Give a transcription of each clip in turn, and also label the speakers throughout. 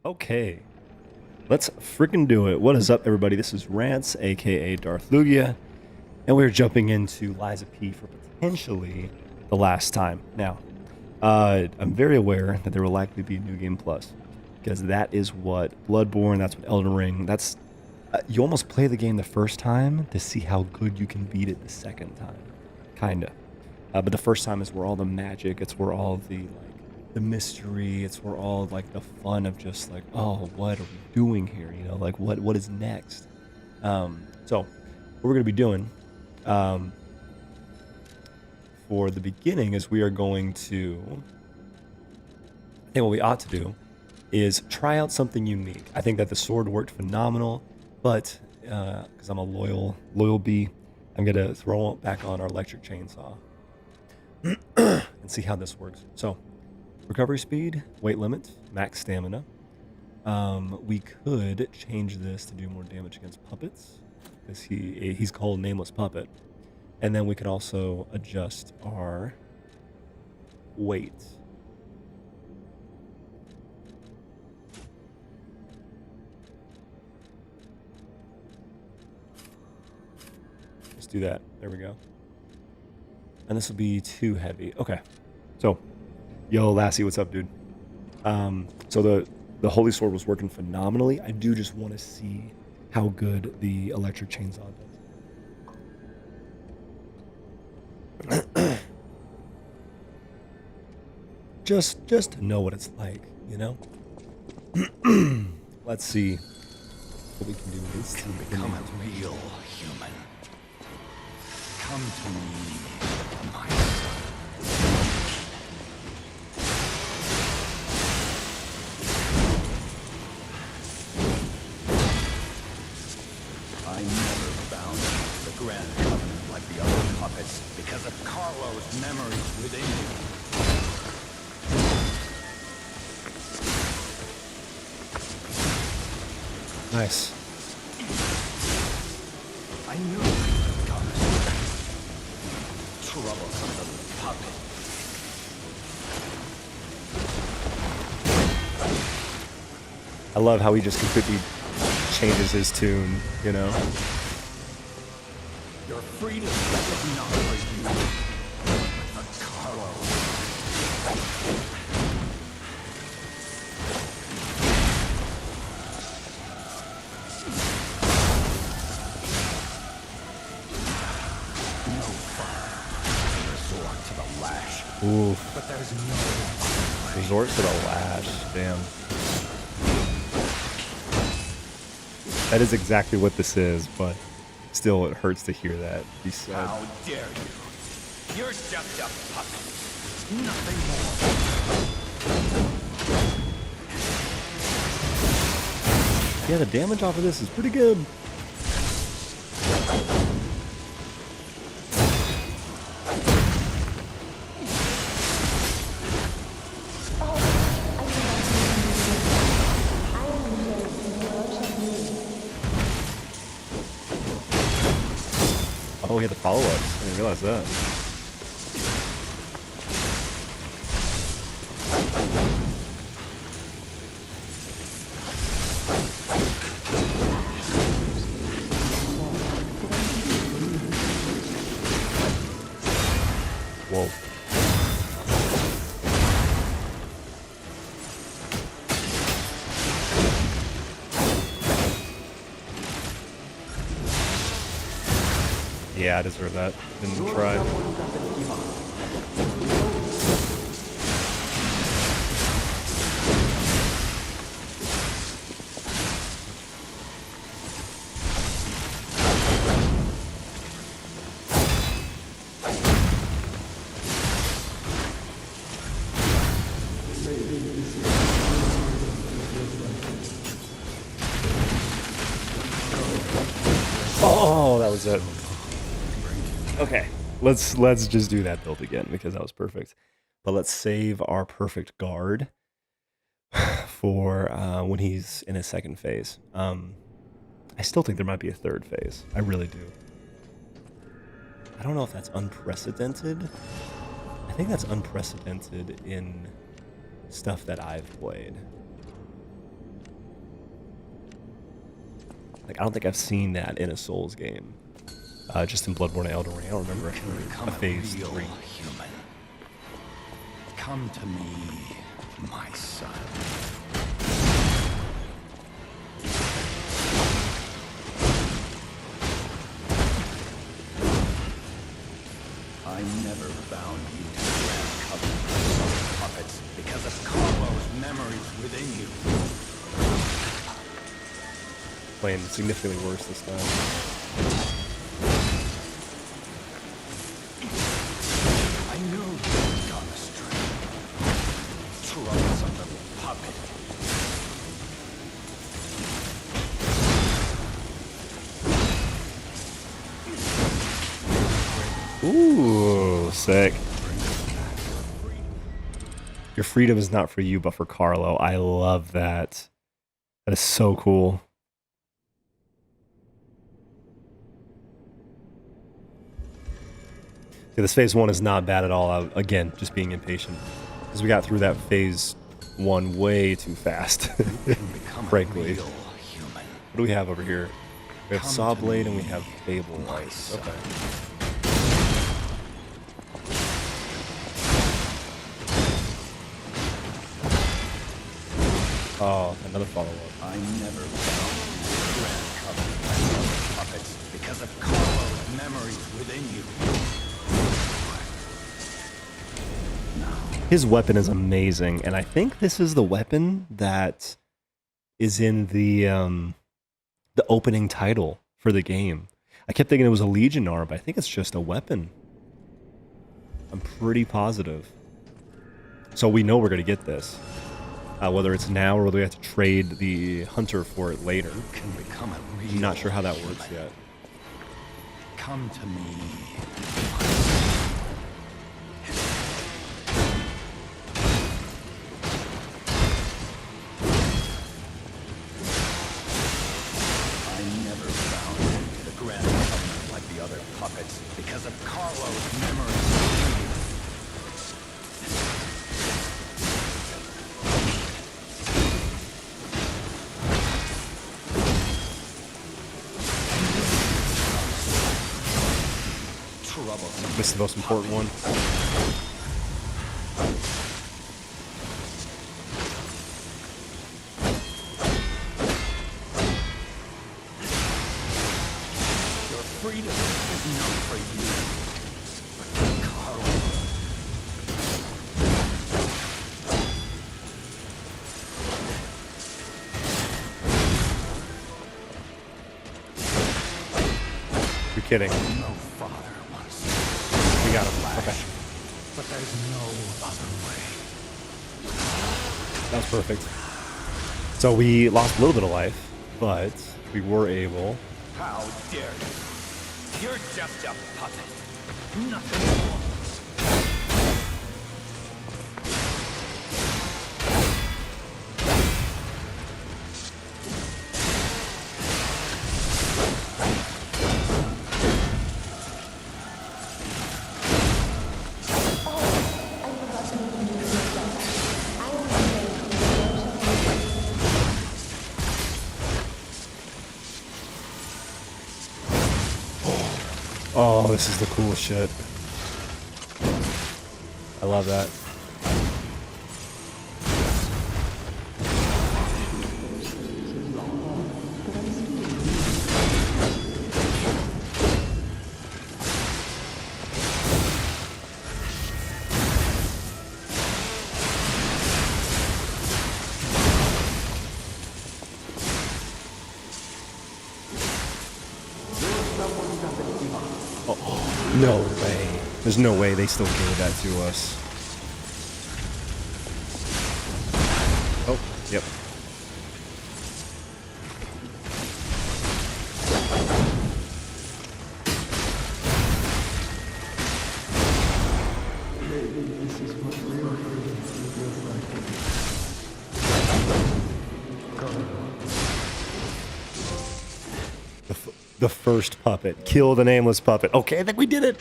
Speaker 1: Okay, let's freaking do it. What is up, everybody? This is Rance, aka Darth Lugia, and we're jumping into Lies of P for potentially the last time. Now, I'm very aware that there will likely be a New Game Plus, because that is what Bloodborne, that's what Elden Ring, that's... you almost play the game the first time to see how good you can beat it the second time. Kinda. But the first time is where all the magic, it's where all the mystery, it's where all like the fun of just like, oh, what are we doing here? You know, like what is next? So what we're gonna be doing for the beginning is we are going to, I think what we ought to do is try out something unique. I think that the sword worked phenomenal, but because I'm a loyal bee, I'm gonna throw it back on our electric chainsaw and see how this works. So, recovery speed, weight limit, max stamina. We could change this to do more damage against puppets, because he's called Nameless Puppet. And then we could also adjust our weight. Let's do that. There we go. And this will be too heavy. Okay. So, yo, Lassie, what's up, dude? So the Holy Sword was working phenomenally. I do just want to see how good the electric chainsaw does. just to know what it's like, you know? Let's see what we can do with this.
Speaker 2: Can become a real human. Come to me, my son. I never bound the Grand Covenant like the other puppets because of Carlo's memories within you.
Speaker 1: Nice.
Speaker 2: I knew it was coming. Troublesome little puppet.
Speaker 1: I love how he just completely changes his tune, you know?
Speaker 2: Your freedom is not for you, but for Carlo. No fun. Resort to the lash.
Speaker 1: Ooh.
Speaker 2: But there's no way.
Speaker 1: Resort to the lash. Damn. That is exactly what this is, but still it hurts to hear that be said.
Speaker 2: How dare you? You're just a puppet. Nothing more.
Speaker 1: Yeah, the damage off of this is pretty good. Oh, he had the follow-ups. I didn't realize that. Whoa. Yeah, I deserve that. Didn't try. Oh, that was it. Okay, let's just do that build again because that was perfect. But let's save our perfect guard for when he's in his second phase. I still think there might be a third phase. I really do. I don't know if that's unprecedented. I think that's unprecedented in stuff that I've played. Like, I don't think I've seen that in a Souls game. Just in Bloodborne and Elden Ring. I don't remember a phase 3.
Speaker 2: Human. Come to me, my son. I never bound you to the Grand Covenant of puppets because of Carlo's memories within you.
Speaker 1: Playing significantly worse this time.
Speaker 2: I knew you had gone astray. Troublesome little puppet.
Speaker 1: Ooh, sick. Your freedom is not for you, but for Carlo. I love that. That is so cool. Yeah, this phase 1 is not bad at all. Again, just being impatient. Because we got through that phase 1 way too fast. Frankly. What do we have over here? We have Sawblade and we have Fable Lights. Okay. Oh, another follow-up.
Speaker 2: I never found the Grand Covenant of puppets because of Carlo's memories within you.
Speaker 1: His weapon is amazing, and I think this is the weapon that is in the opening title for the game. I kept thinking it was a Legionnaire, but I think it's just a weapon. I'm pretty positive. So we know we're going to get this. Whether it's now or whether we have to trade the hunter for it later.
Speaker 2: Can become a real
Speaker 1: I'm not sure how that works yet.
Speaker 2: Come to me. I never bound into the Grand Covenant like the other puppets because of Carlo's memories.
Speaker 1: This is the most important one.
Speaker 2: Your freedom is not for you, but for Carlo.
Speaker 1: You're kidding.
Speaker 2: No father wants
Speaker 1: We got him. Okay.
Speaker 2: but there's no other way.
Speaker 1: That was perfect. So we lost a little bit of life, but we were able.
Speaker 2: How dare you? You're just a puppet. Nothing more.
Speaker 1: Oh, this is the coolest shit. I love that. Oh, no way. There's no way they still gave that to us. Oh, yep. The first puppet. Kill the nameless puppet. Okay, I think we did it.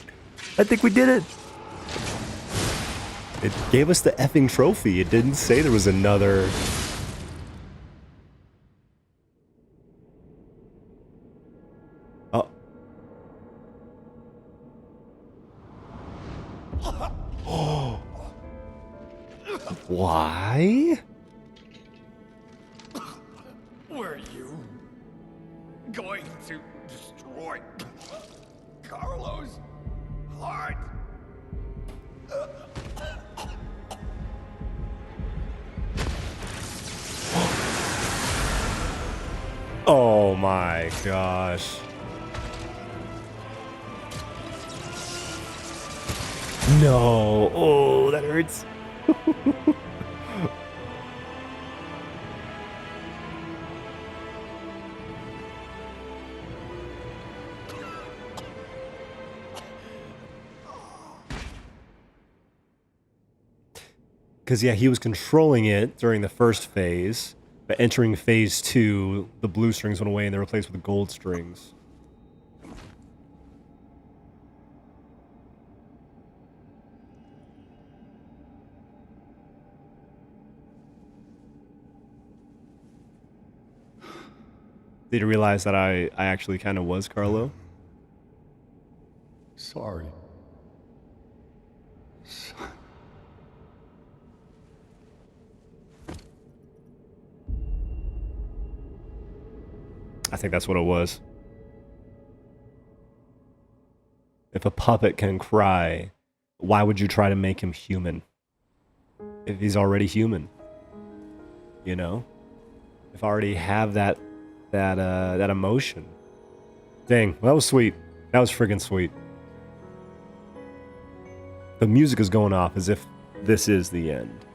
Speaker 1: I think we did it. It gave us the effing trophy. It didn't say there was another. Why?
Speaker 2: Were you going to destroy Carlos' heart?
Speaker 1: Oh my gosh. No. Oh, that hurts. Because, yeah, he was controlling it during the first phase, but entering phase 2, the blue strings went away and they were replaced with gold strings. Did you realize that I actually kind of was Carlo?
Speaker 2: Sorry.
Speaker 1: I think that's what it was. If a puppet can cry, why would you try to make him human? If he's already human, you know? If I already have that emotion. Dang, well, that was sweet. That was friggin' sweet. The music is going off as if this is the end.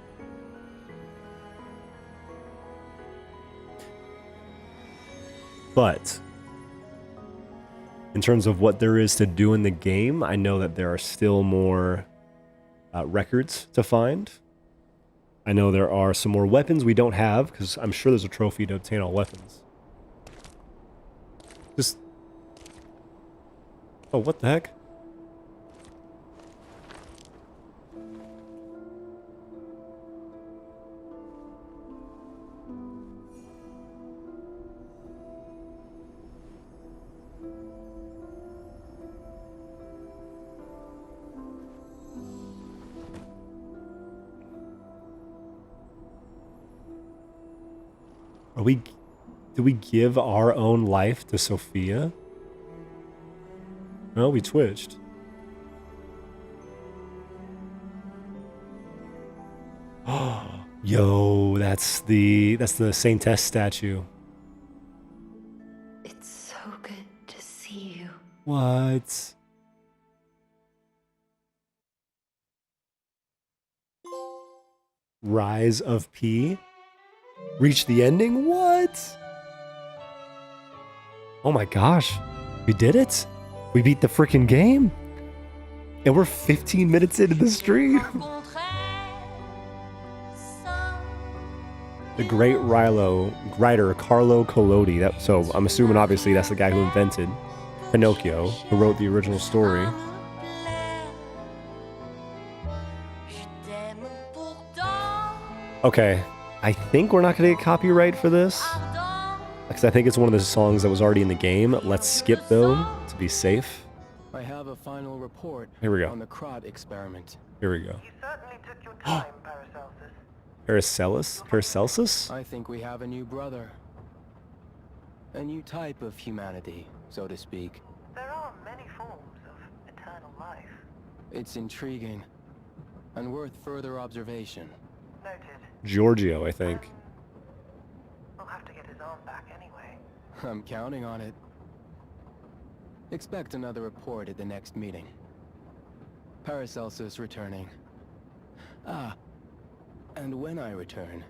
Speaker 1: But in terms of what there is to do in the game, I know that there are still more records to find. I know there are some more weapons we don't have, because I'm sure there's a trophy to obtain all weapons. Just... Oh, what the heck? Do we give our own life to Sophia? No, we twitched. Yo, that's the Saintess statue.
Speaker 3: It's so good to see you.
Speaker 1: What? Rise of P? Reach the ending? What? Oh my gosh. We did it? We beat the freaking game? And we're 15 minutes into the stream. The great writer Carlo Collodi. So I'm assuming obviously that's the guy who invented Pinocchio, who wrote the original story. Okay, I think we're not going to get copyright for this, because I think it's one of the songs that was already in the game. Let's skip though, to be safe.
Speaker 4: I have a final report
Speaker 1: Here we go.
Speaker 4: on the Krat experiment.
Speaker 1: Here we go.
Speaker 5: You certainly took your time, Paracelsus.
Speaker 1: Paracelsus?
Speaker 4: I think we have a new brother. A new type of humanity, so to speak.
Speaker 5: There are many forms of eternal life.
Speaker 4: It's intriguing and worth further observation.
Speaker 5: Noted.
Speaker 1: Giorgio, I think.
Speaker 5: We'll have to get his arm back anyway.
Speaker 4: I'm counting on it. Expect another report at the next meeting. Paracelsus returning. Ah, and when I return,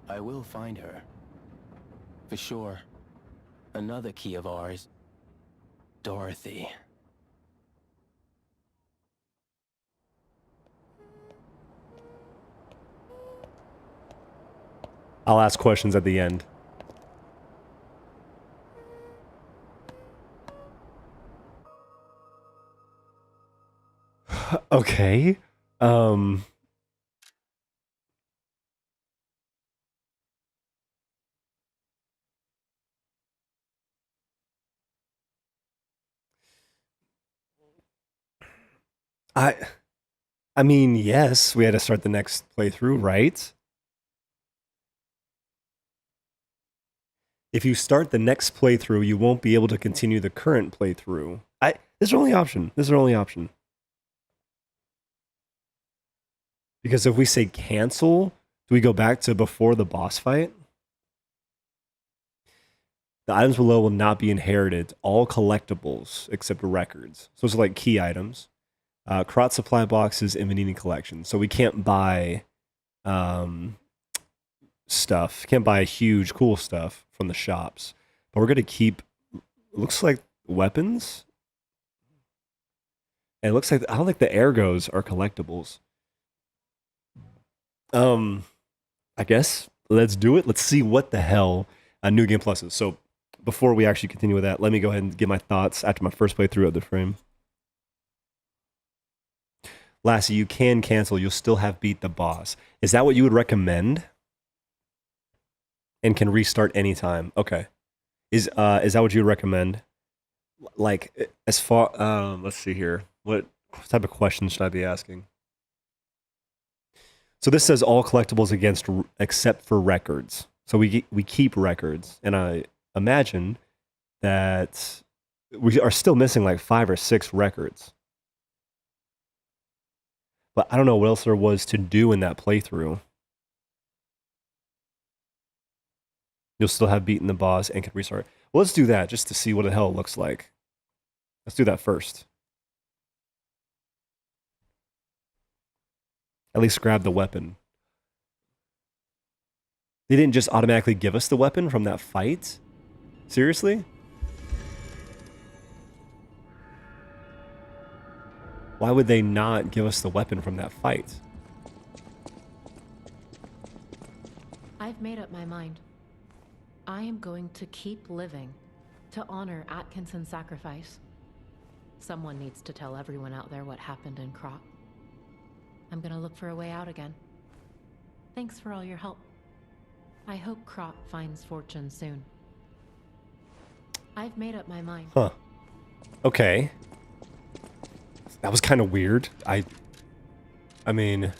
Speaker 4: I will find her. For sure. Another key of ours. Dorothy.
Speaker 1: I'll ask questions at the end. Okay. I mean, yes, we had to start the next playthrough, right? If you start the next playthrough, you won't be able to continue the current playthrough. This is our only option. This is our only option. Because if we say cancel, do we go back to before the boss fight? The items below will not be inherited. All collectibles except records. So it's like key items. Krat supply boxes and Vanini collection. So we can't buy stuff. Can't buy huge cool stuff from the shops. But we're going to keep, looks like weapons. And it looks like, I don't think the ergos are collectibles. I guess let's do it. Let's see what the hell New Game Plus is. So before we actually continue with that, let me go ahead and give my thoughts after my first playthrough of the frame. Lassie, you can cancel. You'll still have beat the boss. Is that what you would recommend? And can restart anytime. Okay. Is that what you would recommend? Like, as far, let's see here. What type of questions should I be asking? So this says all collectibles except for records. So we keep records, and I imagine that we are still missing like 5 or 6 records. But I don't know what else there was to do in that playthrough. You'll still have beaten the boss and can restart. Well, let's do that just to see what the hell it looks like. Let's do that first. At least grab the weapon. They didn't just automatically give us the weapon from that fight? Seriously? Why would they not give us the weapon from that fight?
Speaker 6: I've made up my mind. I am going to keep living to honor Atkinson's sacrifice. Someone needs to tell everyone out there what happened in Krat. I'm gonna look for a way out again. Thanks for all your help. I hope Krat finds fortune soon. I've made up my mind.
Speaker 1: Huh. Okay. That was kind of weird. I mean...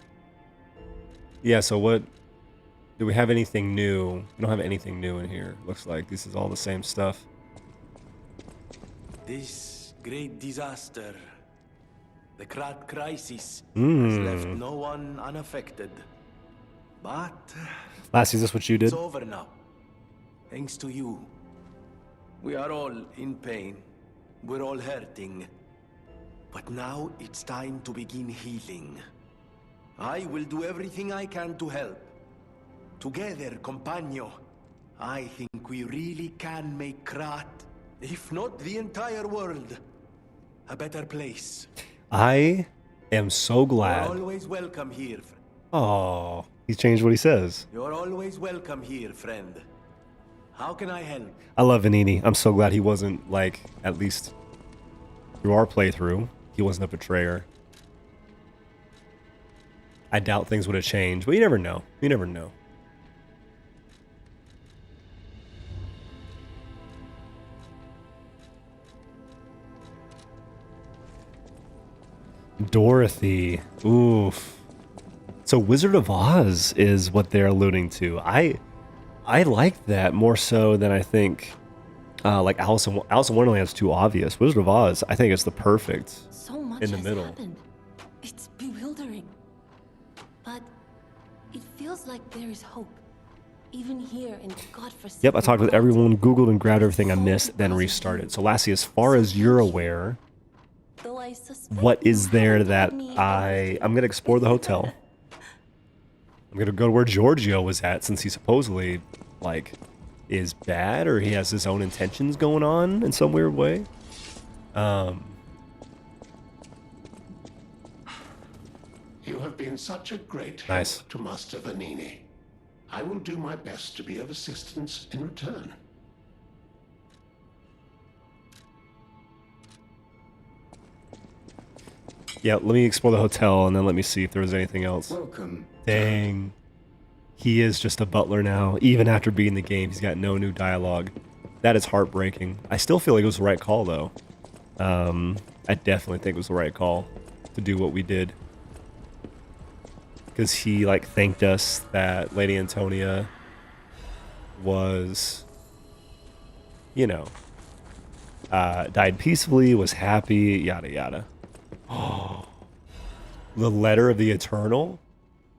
Speaker 1: Yeah, so what... Do we have anything new? We don't have anything new in here. Looks like this is all the same stuff.
Speaker 7: This great disaster, the Krat crisis, has
Speaker 1: Hmm.
Speaker 7: left no one unaffected. But
Speaker 1: Lassie, is this what you did?
Speaker 7: it's over now. Thanks to you. We are all in pain. We're all hurting. But now it's time to begin healing. I will do everything I can to help. Together, compagno, I think we really can make Krat, if not the entire world, a better place.
Speaker 1: I am so
Speaker 7: You're
Speaker 1: glad.
Speaker 7: always welcome here.
Speaker 1: Oh, he's changed what he says.
Speaker 7: You're always welcome here, friend. How can I help?
Speaker 1: I love Vanini. I'm so glad he wasn't, like, at least through our playthrough, he wasn't a betrayer. I doubt things would have changed, but you never know. You never know. Dorothy. Oof. So Wizard of Oz is what they're alluding to. I like that more so than I think like Alice in Wonderland's too obvious. Wizard of Oz, I think it's the perfect
Speaker 3: So much
Speaker 1: in the
Speaker 3: has
Speaker 1: middle.
Speaker 3: happened. It's bewildering. But it feels like there is hope. Even here in godforsaken.
Speaker 1: Yep, I talked with
Speaker 3: Krat.
Speaker 1: everyone, Googled and grabbed everything I missed, then restarted. So Lassie, as far as you're aware,
Speaker 3: Though I suspect
Speaker 1: what
Speaker 3: you
Speaker 1: is there
Speaker 3: haven't
Speaker 1: that
Speaker 3: told me
Speaker 1: I'm gonna explore the hotel. I'm gonna go to where Giorgio was at, since he supposedly, like, is bad, or he has his own intentions going on in some weird way.
Speaker 8: You have been such a great help
Speaker 1: Nice.
Speaker 8: to Master Vanini. I will do my best to be of assistance in return.
Speaker 1: Yeah, let me explore the hotel, and then let me see if there was anything else.
Speaker 8: Welcome.
Speaker 1: Dang. He is just a butler now. Even after beating the game, he's got no new dialogue. That is heartbreaking. I still feel like it was the right call, though. I definitely think it was the right call to do what we did. because he like thanked us that Lady Antonia was, you know, died peacefully, was happy, yada yada. Oh, the letter of the Eternal.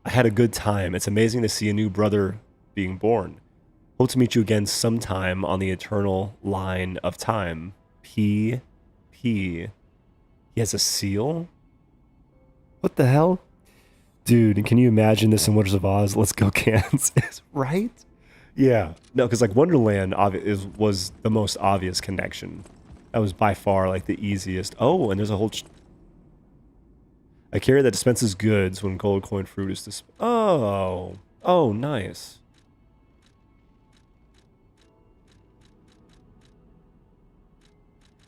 Speaker 1: I had a good time. It's amazing to see a new brother being born. Hope to meet you again sometime on the eternal line of time. P. He has a seal? What the hell? Dude, can you imagine this in Wonders of Oz? Let's go, Kansas. Right? Yeah. No, because like Wonderland was the most obvious connection. That was by far like the easiest. Oh, and there's a whole... a carrier that dispenses goods when gold coin fruit is Oh. Oh, nice.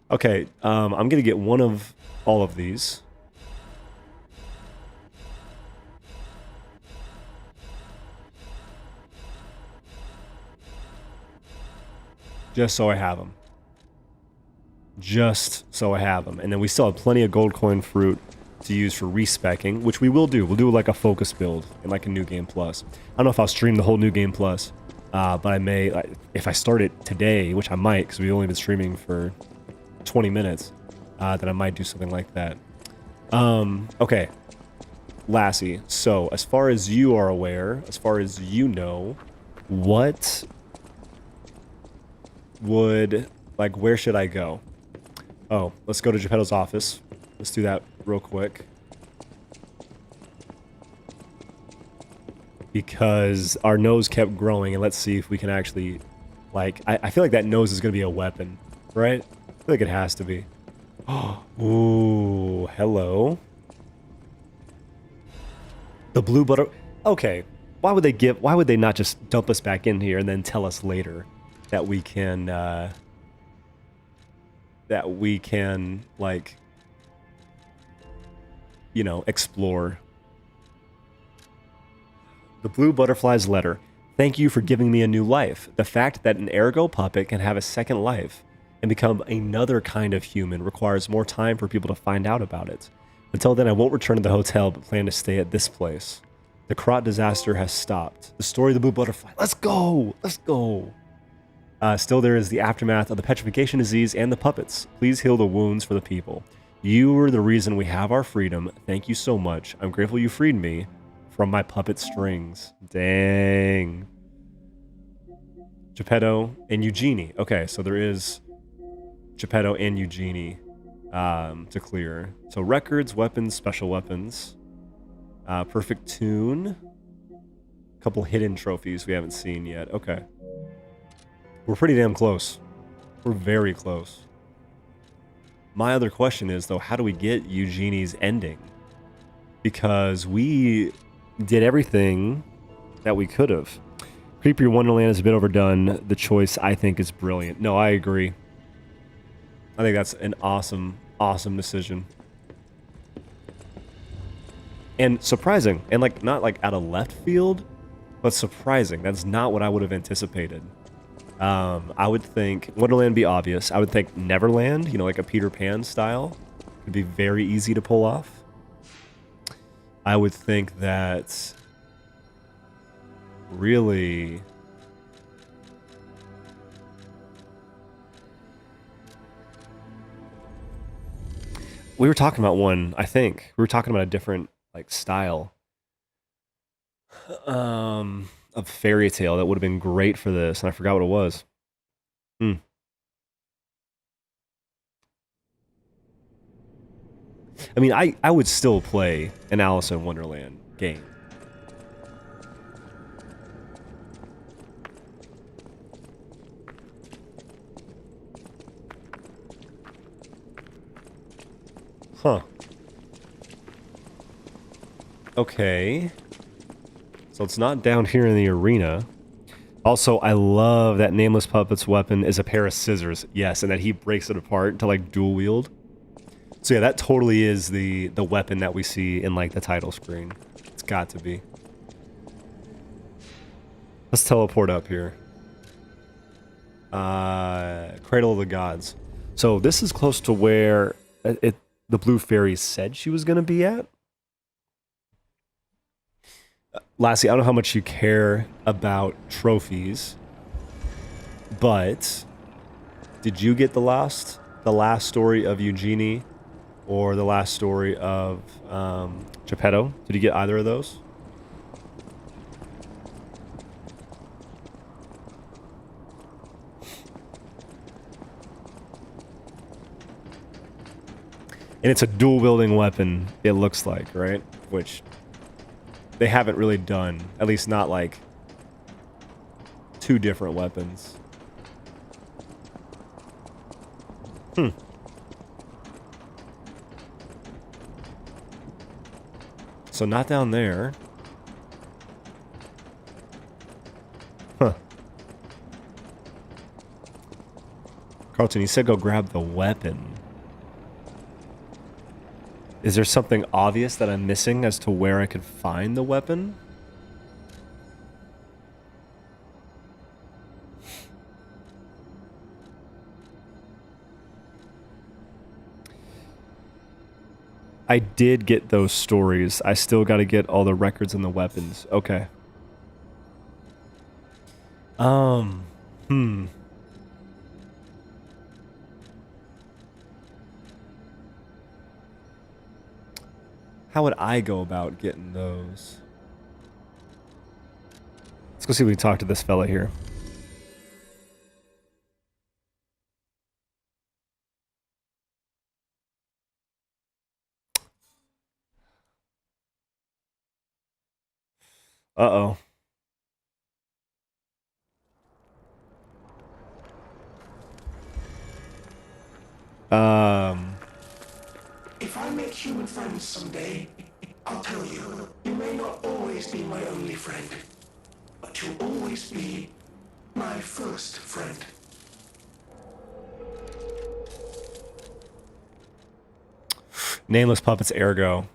Speaker 1: Okay, I'm gonna get one of all of these. Just so I have them. Just so I have them. And then we still have plenty of gold coin fruit to use for respecking, which we will do. We'll do like a focus build in like a New Game Plus. I don't know if I'll stream the whole New Game Plus, but I may, if I start it today, which I might, because we've only been streaming for 20 minutes, then I might do something like that. Okay. Lassie, so as far as you are aware, as far as you know, what would, like, where should I go? Oh, let's go to Geppetto's office. Let's do that real quick. Because our nose kept growing, and let's see if we can actually, like, I feel like that nose is going to be a weapon, right? I feel like it has to be. Ooh, hello. The blue butter. Okay, why would they not just dump us back in here and then tell us later that we can, like, you know, explore. The blue butterfly's letter. Thank you for giving me a new life. The fact that an ergo puppet can have a second life and become another kind of human requires more time for people to find out about it. Until then, I won't return to the hotel, but plan to stay at this place. The Krat disaster has stopped. The story of the blue butterfly. Let's go! Let's go! Still, there is the aftermath of the petrification disease and the puppets. Please heal the wounds for the people. You were the reason we have our freedom. Thank you so much. I'm grateful you freed me from my puppet strings. Dang. Geppetto and Eugenie. Okay, so there is Geppetto and Eugenie to clear. So records, weapons, special weapons. Perfect tune. A couple hidden trophies we haven't seen yet. Okay. We're pretty damn close. We're very close. My other question is, though, how do we get Eugenie's ending? Because we did everything that we could have. Creepier Wonderland is a bit overdone. The choice, I think, is brilliant. No, I agree. I think that's an awesome, awesome decision. And surprising. And, like, not, like, out of left field, but surprising. That's not what I would have anticipated. I would think Wonderland be obvious. I would think Neverland, you know, like a Peter Pan style, would be very easy to pull off. I would think that really we were talking about one, I think. We were talking about a different like style. Of fairy tale that would have been great for this, and I forgot what it was. I mean, I would still play an Alice in Wonderland game. Huh. Okay. So it's not down here in the arena. Also, I love that Nameless Puppet's weapon is a pair of scissors. Yes, and that he breaks it apart to like dual wield. So yeah, that totally is the weapon that we see in like the title screen. It's got to be. Let's teleport up here. Cradle of the Gods. So this is close to where the Blue Fairy said she was going to be at. Lassie, I don't know how much you care about trophies, but did you get the last story of Eugenie or the last story of Geppetto? Did you get either of those? And it's a dual wielding weapon, it looks like, right? Which they haven't really done, at least not like two different weapons. So not down there. Huh. Carlton, you said go grab the weapon. Is there something obvious that I'm missing as to where I could find the weapon? I did get those stories. I still got to get all the records and the weapons. Okay. How would I go about getting those? Let's go see if we can talk to this fella here. Uh-oh.
Speaker 8: If I make human friends someday, I'll tell you, you may not always be my only friend, but you'll always be my first friend.
Speaker 1: Nameless Puppet's Ergo.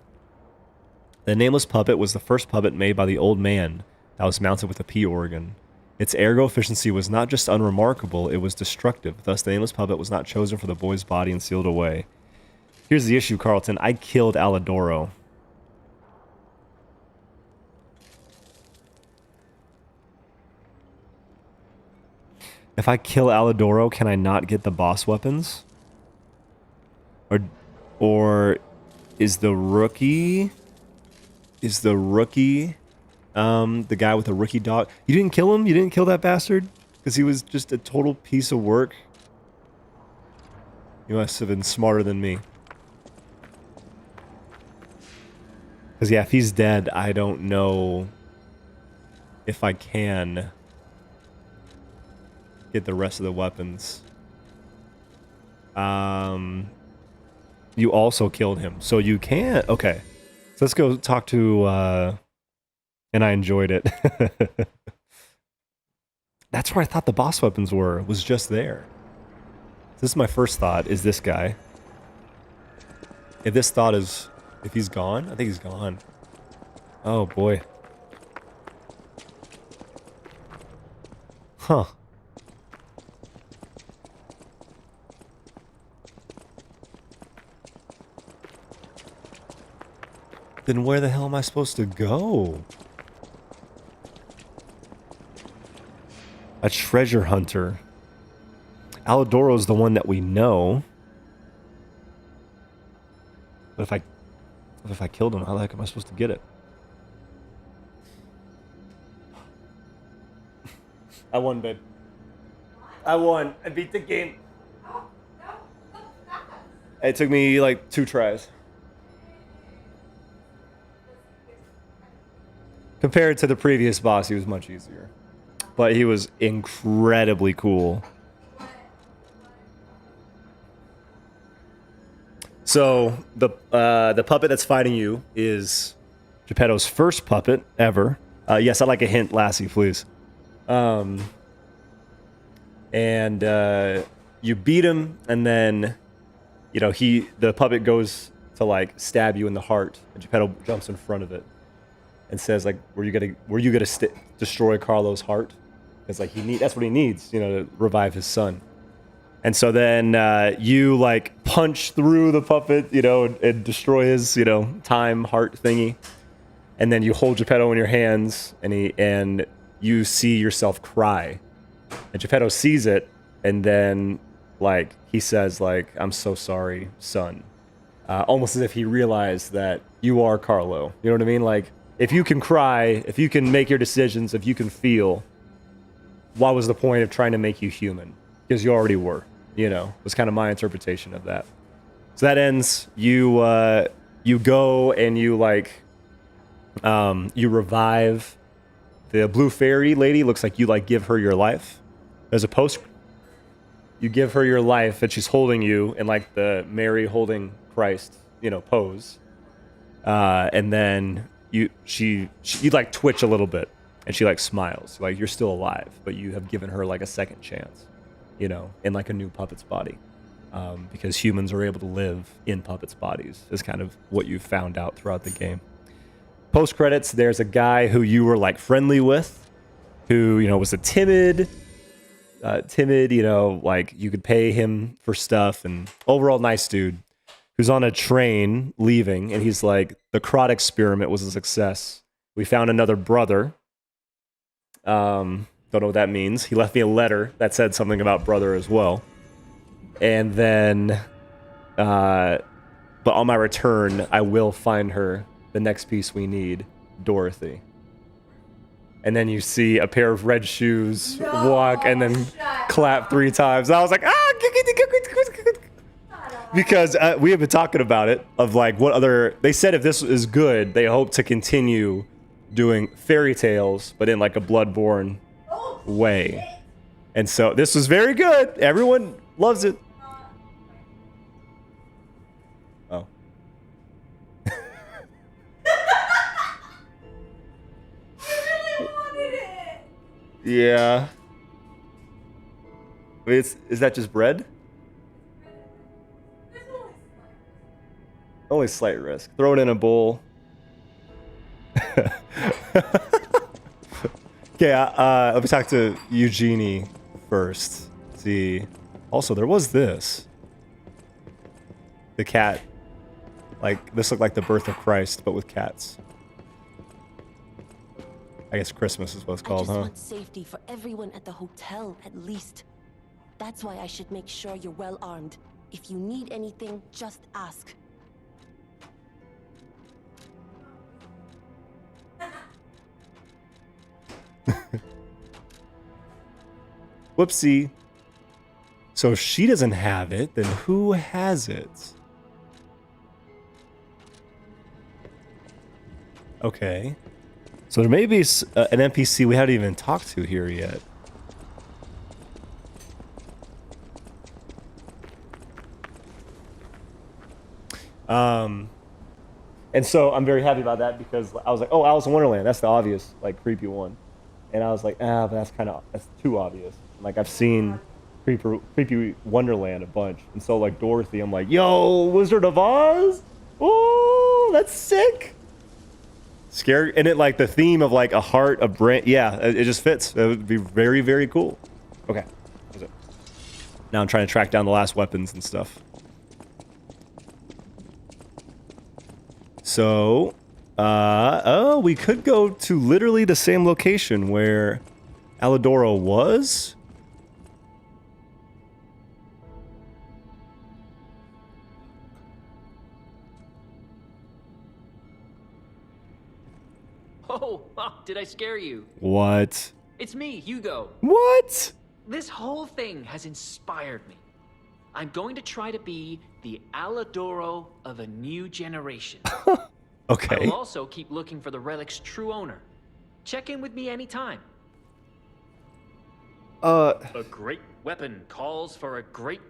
Speaker 1: The Nameless Puppet was the first puppet made by the old man that was mounted with a P organ. Its ergo efficiency was not just unremarkable, it was destructive. Thus, the Nameless Puppet was not chosen for the boy's body and sealed away. Here's the issue, Carlton. I killed Alidoro. If I kill Alidoro, can I not get the boss weapons? Or is the rookie... the guy with the rookie dog? You didn't kill him? You didn't kill that bastard? Because he was just a total piece of work? You must have been smarter than me. Because, yeah, if he's dead, I don't know if I can get the rest of the weapons. You also killed him, so you can't. Okay, so let's go talk to. And I enjoyed it. That's where I thought the boss weapons were. Was just there. This is my first thought. Is this guy? If this thought is, if he's gone, I think he's gone. Oh boy. Huh. Then where the hell am I supposed to go? A treasure hunter. Alidoro's the one that we know. But if I killed him, how the heck am I supposed to get it? I won, babe. I won. I beat the game. It took me like 2 tries. Compared to the previous boss, he was much easier. But he was incredibly cool. So, the puppet that's fighting you is Geppetto's first puppet ever. Yes, I'd like a hint, Lassie, please. And you beat him, and then, you know, the puppet goes to, like, stab you in the heart, and Geppetto jumps in front of it and says, like, were you gonna destroy Carlo's heart? Because, like, that's what he needs, you know, to revive his son. And so then you, like, punch through the puppet, you know, and destroy his, you know, time heart thingy. And then you hold Geppetto in your hands, and you see yourself cry. And Geppetto sees it, and then like he says like, "I'm so sorry, son." Almost as if he realized that you are Carlo. You know what I mean? Like, if you can cry, if you can make your decisions, if you can feel, what was the point of trying to make you human? Because you already were, you know, was kind of my interpretation of that. So that ends, you go and you like, you revive the blue fairy lady. Looks like you like give her your life. There's a post, you give her your life and she's holding you in like the Mary holding Christ, you know, pose. And then she like twitch a little bit and she like smiles, like you're still alive, but you have given her like a second chance, you know, in like a new puppet's body. Because humans are able to live in puppets' bodies is kind of what you've found out throughout the game. Post credits, there's a guy who you were like friendly with, who, you know, was a timid, you know, like you could pay him for stuff, and overall nice dude, who's on a train leaving, and he's like, the Krat experiment was a success. We found another brother. Don't know what that means. He left me a letter that said something about brother as well. And then, but on my return, I will find her the next piece we need, Dorothy. And then you see a pair of red shoes walk and then clap 3 times. I was like, because we have been talking about it, of like what other, they said if this is good, they hope to continue doing fairy tales, but in like a Bloodborne way. And so this was very good. Everyone loves it. Oh. Yeah. Wait, is that just bread? Only slight risk. Throw it in a bowl. Okay, let me talk to Eugenie first. See. Also, there was this. The cat. Like, this looked like the birth of Christ, but with cats. I guess Christmas is what it's called,
Speaker 3: I just
Speaker 1: huh?
Speaker 3: want safety for everyone at the hotel, at least. That's why I should make sure you're well armed. If you need anything, just ask.
Speaker 1: Whoopsie. So if she doesn't have it, then who has it? Okay. So there may be an NPC we haven't even talked to here yet. And so I'm very happy about that, because I was like, oh, Alice in Wonderland, that's the obvious, like, creepy one. And I was like, but that's too obvious. Like, I've seen creepy Wonderland a bunch. And so, like, Dorothy, I'm like, yo, Wizard of Oz? Oh, that's sick. Scary. And it, like, the theme of, like, a heart, a brain. Yeah, it just fits. It would be very, very cool. Okay. That's it. Now I'm trying to track down the last weapons and stuff. So, oh, we could go to literally the same location where Alidoro was.
Speaker 9: Oh, did I scare you?
Speaker 1: What?
Speaker 9: It's me, Hugo.
Speaker 1: What?
Speaker 9: This whole thing has inspired me. I'm going to try to be the Alidoro of a new generation.
Speaker 1: Okay.
Speaker 9: I'll also keep looking for the relic's true owner. Check in with me anytime. A great weapon calls for a great...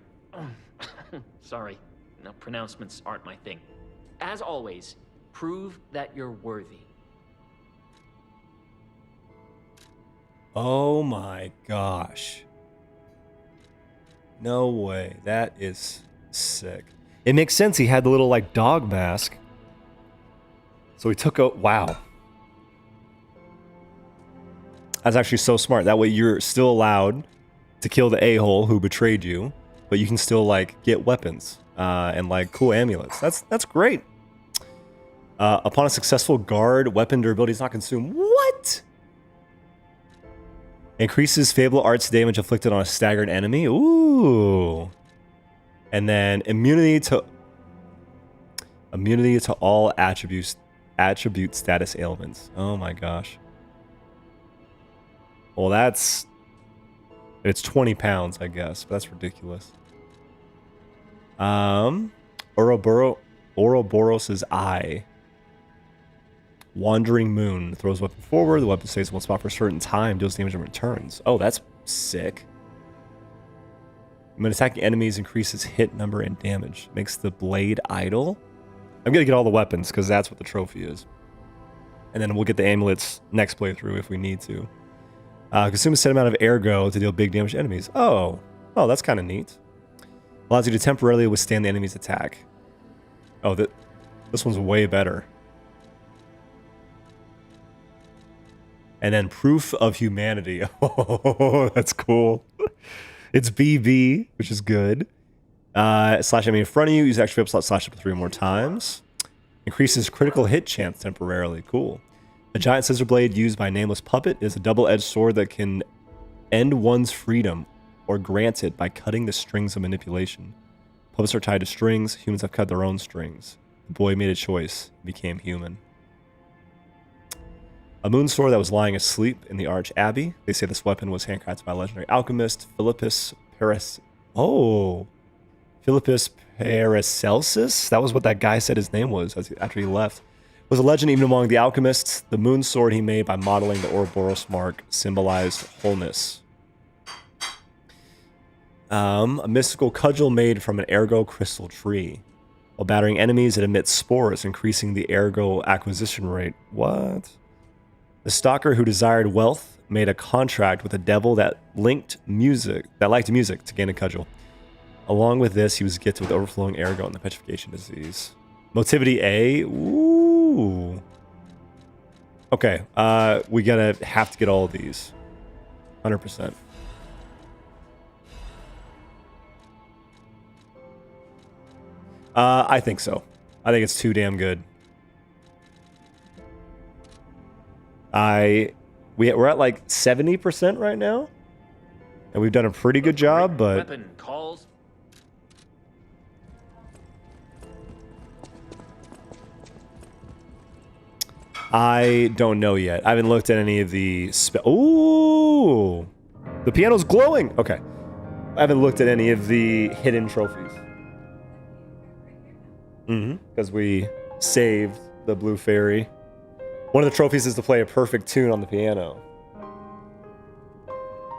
Speaker 9: Sorry, no, pronouncements aren't my thing. As always, prove that you're worthy.
Speaker 1: Oh my gosh. No way. That is sick. It makes sense. He had the little, like, dog mask. So he took a... Wow. That's actually so smart. That way you're still allowed to kill the a-hole who betrayed you, but you can still, like, get weapons and, like, cool amulets. That's great. Upon a successful guard, weapon durability is not consumed. What? Increases Fable Arts damage inflicted on a staggered enemy. Ooh. And then immunity to all attribute status ailments. Oh my gosh. Well, it's 20 pounds, I guess. But that's ridiculous. Ouroboros's Eye. Wandering Moon. Throws weapon forward. The weapon stays in one spot for a certain time. Deals damage and returns. Oh, that's sick. When attacking enemies, increases hit number and damage. Makes the blade idle. I'm going to get all the weapons because that's what the trophy is. And then we'll get the amulets next playthrough if we need to. Consume a set amount of ergo to deal big damage to enemies. Oh, that's kind of neat. Allows you to temporarily withstand the enemy's attack. Oh, this one's way better. And then Proof of Humanity. Oh, that's cool. It's BB, which is good. Slash enemy in front of you. Use extra slot slash up to 3 more times. Increases critical hit chance temporarily. Cool. A giant scissor blade used by Nameless Puppet is a double-edged sword that can end one's freedom or grant it by cutting the strings of manipulation. Puppets are tied to strings. Humans have cut their own strings. The boy made a choice. Became human. A moon sword that was lying asleep in the Arch Abbey. They say this weapon was handcrafted by legendary alchemist Philippus Paracelsus? That was what that guy said his name was after he left. Was a legend even among the alchemists. The moon sword he made by modeling the Ouroboros mark symbolized wholeness. A mystical cudgel made from an ergo crystal tree. While battering enemies, it emits spores, increasing the ergo acquisition rate. What? The stalker who desired wealth made a contract with a devil that liked music to gain a cudgel. Along with this, he was gifted with overflowing ergo and the petrification disease. Motivity A. Ooh. Okay. We have to get all of these. 100%. I think so. I think it's too damn good. We're at like 70% right now, and we've done a pretty good job. But
Speaker 9: weapon calls.
Speaker 1: I don't know yet. I haven't looked at any of the. Ooh, the piano's glowing. Okay, I haven't looked at any of the hidden trophies. Because we saved the Blue Fairy. One of the trophies is to play a perfect tune on the piano,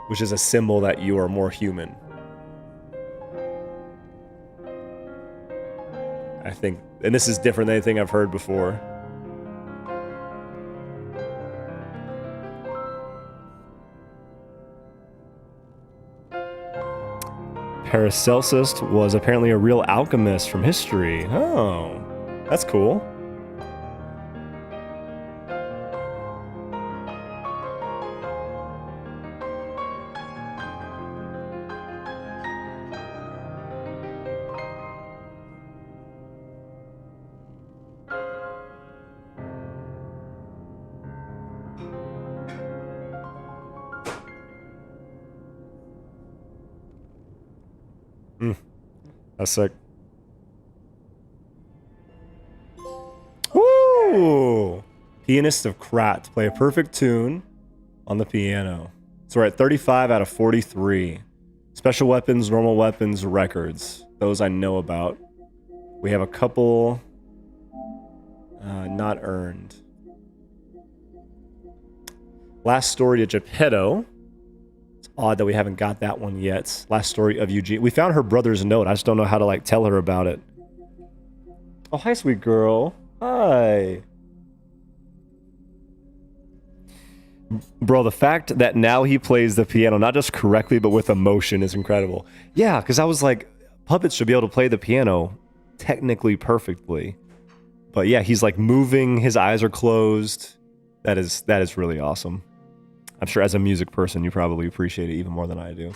Speaker 1: which is a symbol that you are more human. I think, and this is different than anything I've heard before. Paracelsus was apparently a real alchemist from history. Oh, that's cool. That's sick. Woo! Pianist of Krat. Play a perfect tune on the piano. So we're at 35 out of 43. Special weapons, normal weapons, records. Those I know about. We have a couple not earned. Last story to Geppetto. Odd that we haven't got that one yet. Last story of Eugene. We found her brother's note. I just don't know how to like tell her about it. Oh, hi, sweet girl. Hi. Bro, the fact that now he plays the piano, not just correctly, but with emotion is incredible. Yeah, because I was like, puppets should be able to play the piano technically perfectly. But yeah, he's like moving, his eyes are closed. That is really awesome. I'm sure as a music person, you probably appreciate it even more than I do.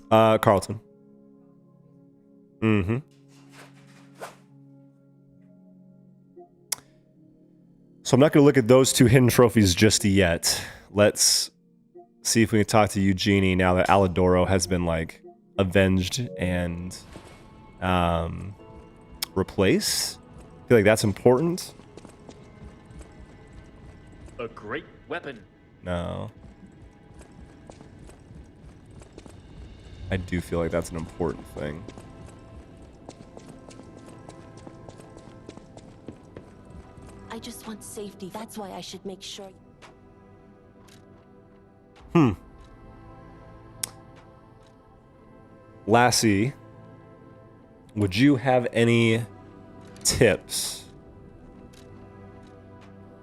Speaker 1: Carlton. So I'm not going to look at those 2 hidden trophies just yet. Let's see if we can talk to Eugenie now that Alidoro has been, like, avenged and replaced. I feel like that's important.
Speaker 9: A great weapon.
Speaker 1: No. I do feel like that's an important thing.
Speaker 3: I just want safety. That's why I should make sure.
Speaker 1: Lassie, would you have any tips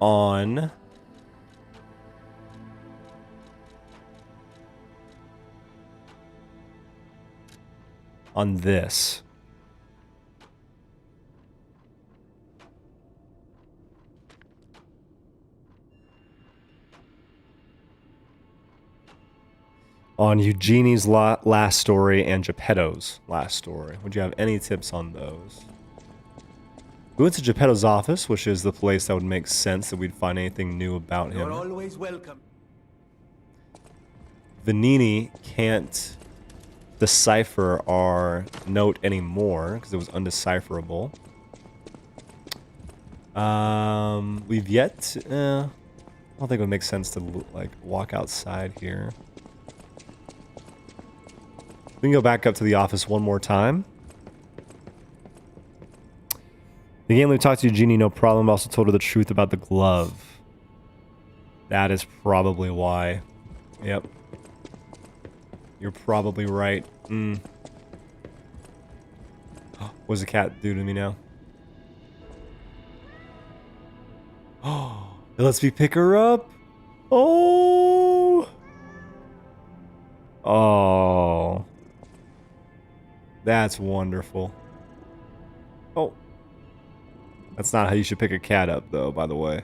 Speaker 1: on this? On Eugenie's last story and Geppetto's last story. Would you have any tips on those? We went to Geppetto's office, which is the place that would make sense that we'd find anything new about him.
Speaker 7: You're always welcome.
Speaker 1: Vanini can't decipher our note anymore because it was undecipherable. We've yet to, I don't think it would make sense to like walk outside here. We can go back up to the office one more time. The game we talked to Eugenie, no problem. Also told her the truth about the glove. That is probably why. Yep. You're probably right. What's the cat do to me now? Oh, it lets me pick her up. Oh. Oh. That's wonderful. Oh. That's not how you should pick a cat up, though, by the way.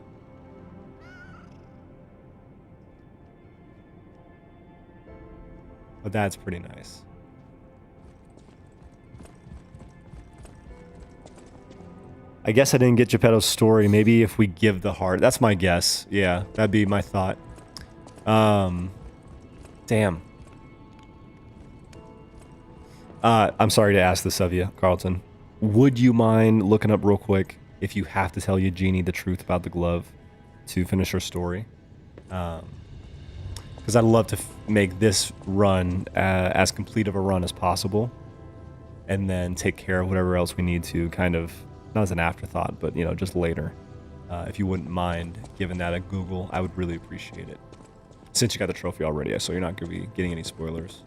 Speaker 1: But that's pretty nice. I guess I didn't get Geppetto's story. Maybe if we give the heart. That's my guess. Yeah, that'd be my thought. Damn. I'm sorry to ask this of you, Carlton. Would you mind looking up real quick if you have to tell Eugenie the truth about the glove to finish her story? Because I'd love to make this run as complete of a run as possible, and then take care of whatever else we need to, kind of, not as an afterthought, but, you know, just later. If you wouldn't mind giving that a Google, I would really appreciate it. Since you got the trophy already, so you're not going to be getting any spoilers.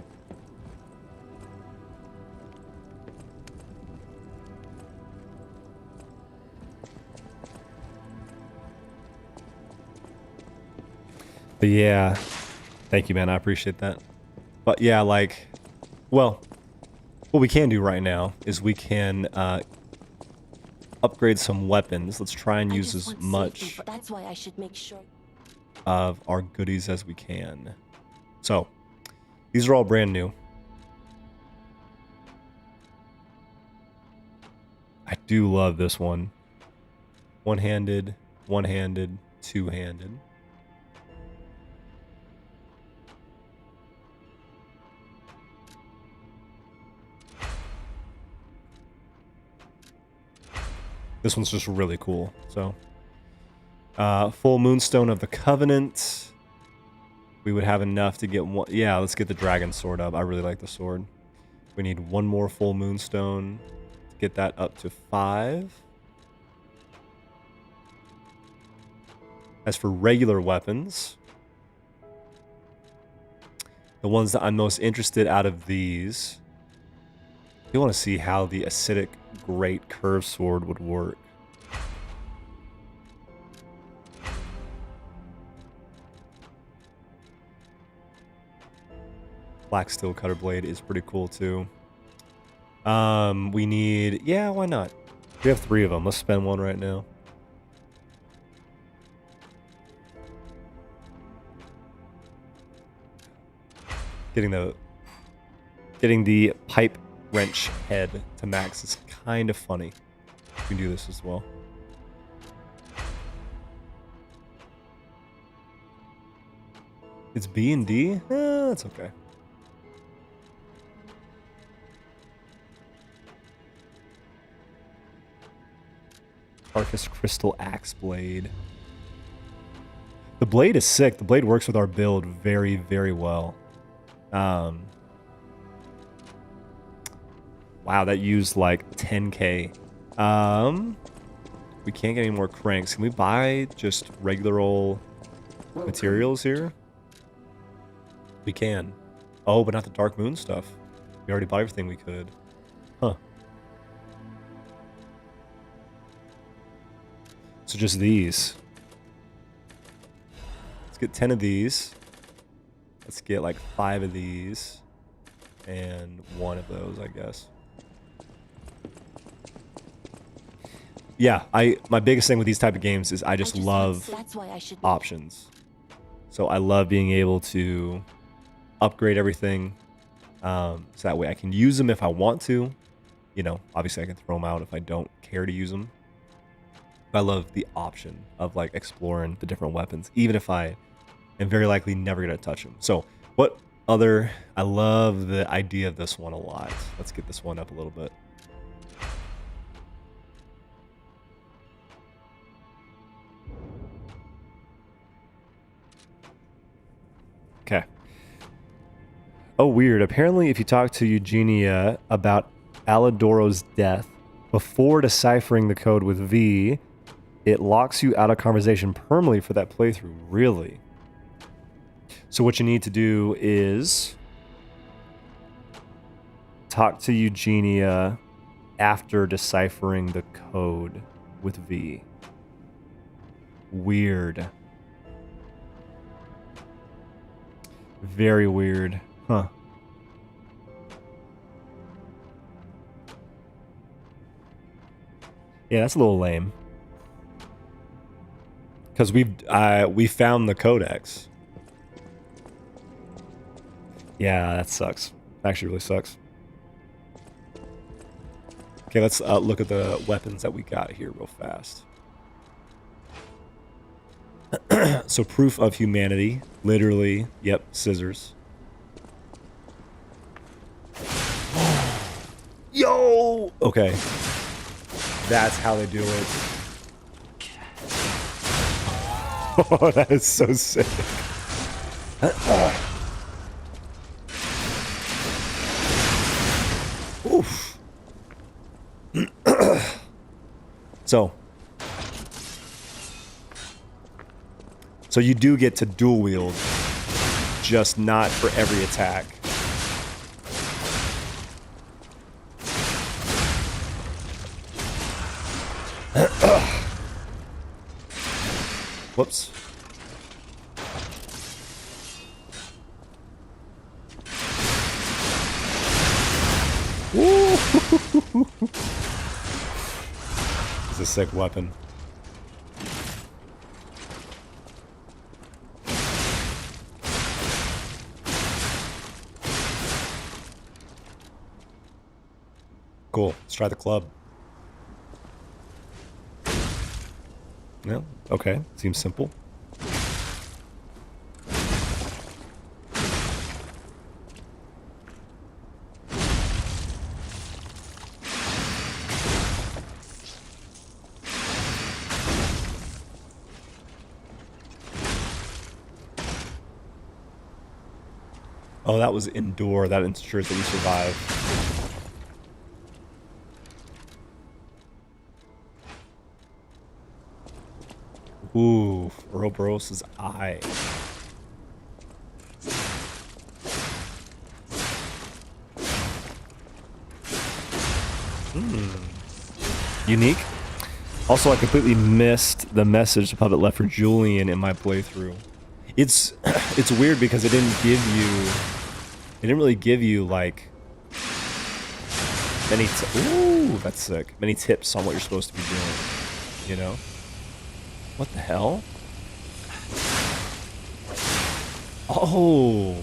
Speaker 1: But yeah, thank you, man. I appreciate that. But yeah, like, well, what we can do right now is we can upgrade some weapons. Let's try and use as much
Speaker 3: That's why I should make sure.
Speaker 1: of our goodies as we can. So, these are all brand new. I do love this one. One-handed, one-handed, two-handed. This one's just really cool. So, full moonstone of the covenant. We would have enough to get one. Yeah, let's get the dragon sword up. I really like the sword. We need one more full moonstone to get that up to 5. As for regular weapons, the ones that I'm most interested out of these, you want to see how the acidic great curved sword would work. Black steel cutter blade is pretty cool too. We need, yeah, why not? We have 3 of them. Let's spend one right now. Getting the pipe wrench head to max is kind of funny. We can do this as well. It's B and D? That's okay. Arcus Crystal Axe Blade. The blade is sick. The blade works with our build very, very well. Wow, that used like 10k. We can't get any more cranks. Can we buy just regular old materials here? We can. Oh, but not the Dark Moon stuff. We already bought everything we could. Huh. So just these. Let's get 10 of these. Let's get like 5 of these. And 1 of those, I guess. Yeah, my biggest thing with these type of games is I just love options. So I love being able to upgrade everything. So that way I can use them if I want to. You know, obviously I can throw them out if I don't care to use them. I love the option of like exploring the different weapons, even if I am very likely never going to touch them. So what other, I love the idea of this one a lot. Let's get this one up a little bit. Okay. Oh, weird. Apparently, if you talk to Eugenia about Alidoro's death before deciphering the code with V, it locks you out of conversation permanently for that playthrough. Really? So what you need to do is talk to Eugenia after deciphering the code with V. Weird. Very weird. Huh. Yeah, that's a little lame. Because we found the codex. Yeah, that sucks. Actually really sucks. Okay, let's look at the weapons that we got here real fast. So proof of humanity. Literally, yep, scissors. Yo! Okay. That's how they do it. Oh, that is so sick. Oof. So you do get to dual wield, just not for every attack. Whoops. It's a sick weapon. Cool. Let's try the club. No? Okay. Seems simple. Oh, that was endure. That ensures that we survive. Ooh, Ouroboros' eye. Unique. Also, I completely missed the message the puppet left for Julian in my playthrough. It's weird because it didn't really give you like many. Ooh, that's sick. Many tips on what you're supposed to be doing. You know. What the hell? Oh.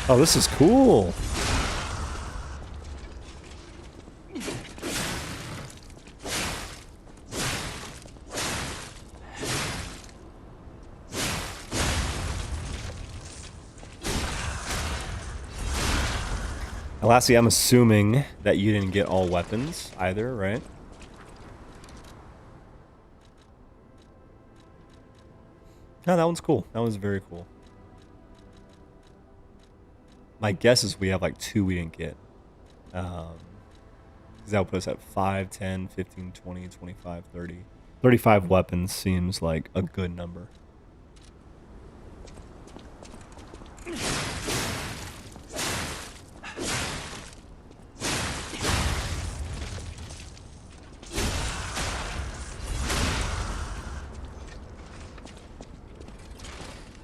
Speaker 1: Oh, this is cool. Lassie, I'm assuming that you didn't get all weapons either, right? No, that one's cool. That one's very cool. My guess is we have like 2 we didn't get. Because that would put us at 5, 10, 15, 20, 25, 30. 35 weapons seems like a good number.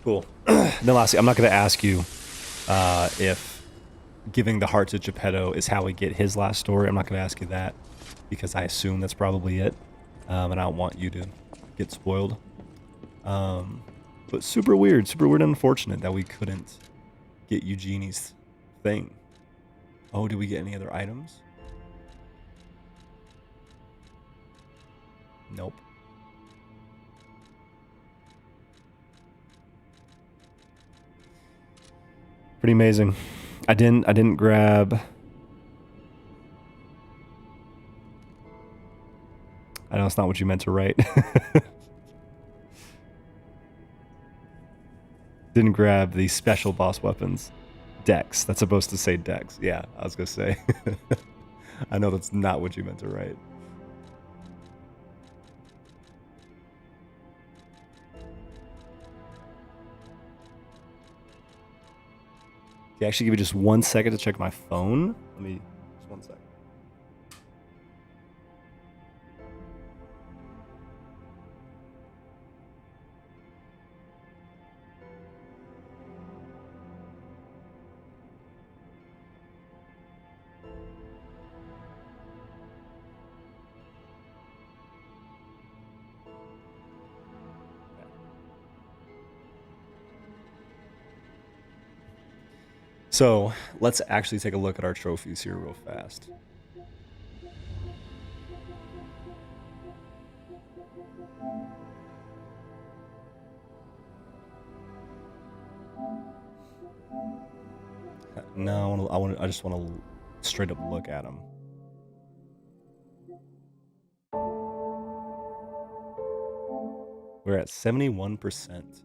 Speaker 1: Cool. Then lastly, I'm not going to ask you if giving the heart to Geppetto is how we get his last story. I'm not going to ask you that because I assume that's probably it. And I don't want you to get spoiled. But super weird and unfortunate that we couldn't get Eugenie's thing. Oh, did we get any other items? Nope. Pretty amazing. I didn't grab. I know it's not what you meant to write. Didn't grab the special boss weapons. Dex. That's supposed to say Dex. Yeah, I was gonna say. I know that's not what you meant to write. Okay, actually give me just 1 second to check my phone. Let me, just 1 second. So let's actually take a look at our trophies here real fast. No, I just want to straight up look at them. We're at 71%.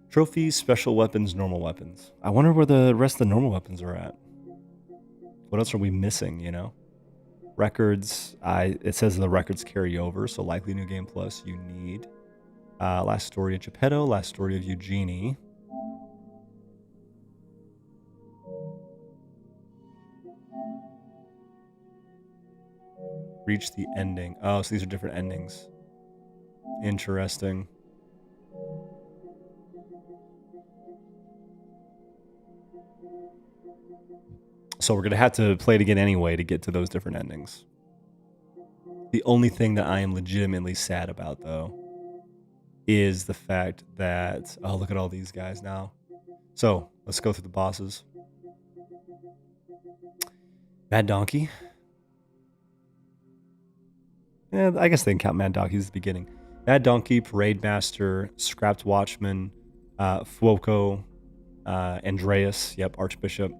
Speaker 1: Trophies, special weapons, normal weapons. I wonder where the rest of the normal weapons are at. What else are we missing, you know? Records, it says the records carry over, so likely New Game Plus you need. Last story of Geppetto, last story of Eugenie. Reach the ending. Oh, so these are different endings. Interesting. So we're going to have to play it again anyway to get to those different endings. The only thing that I am legitimately sad about, though, is the fact that... Oh, look at all these guys now. So, let's go through the bosses. Mad Donkey. Yeah, I guess they can count Mad Donkey as the beginning. Mad Donkey, Parade Master, Scrapped Watchman, Fuoco, Andreas, yep, Archbishop,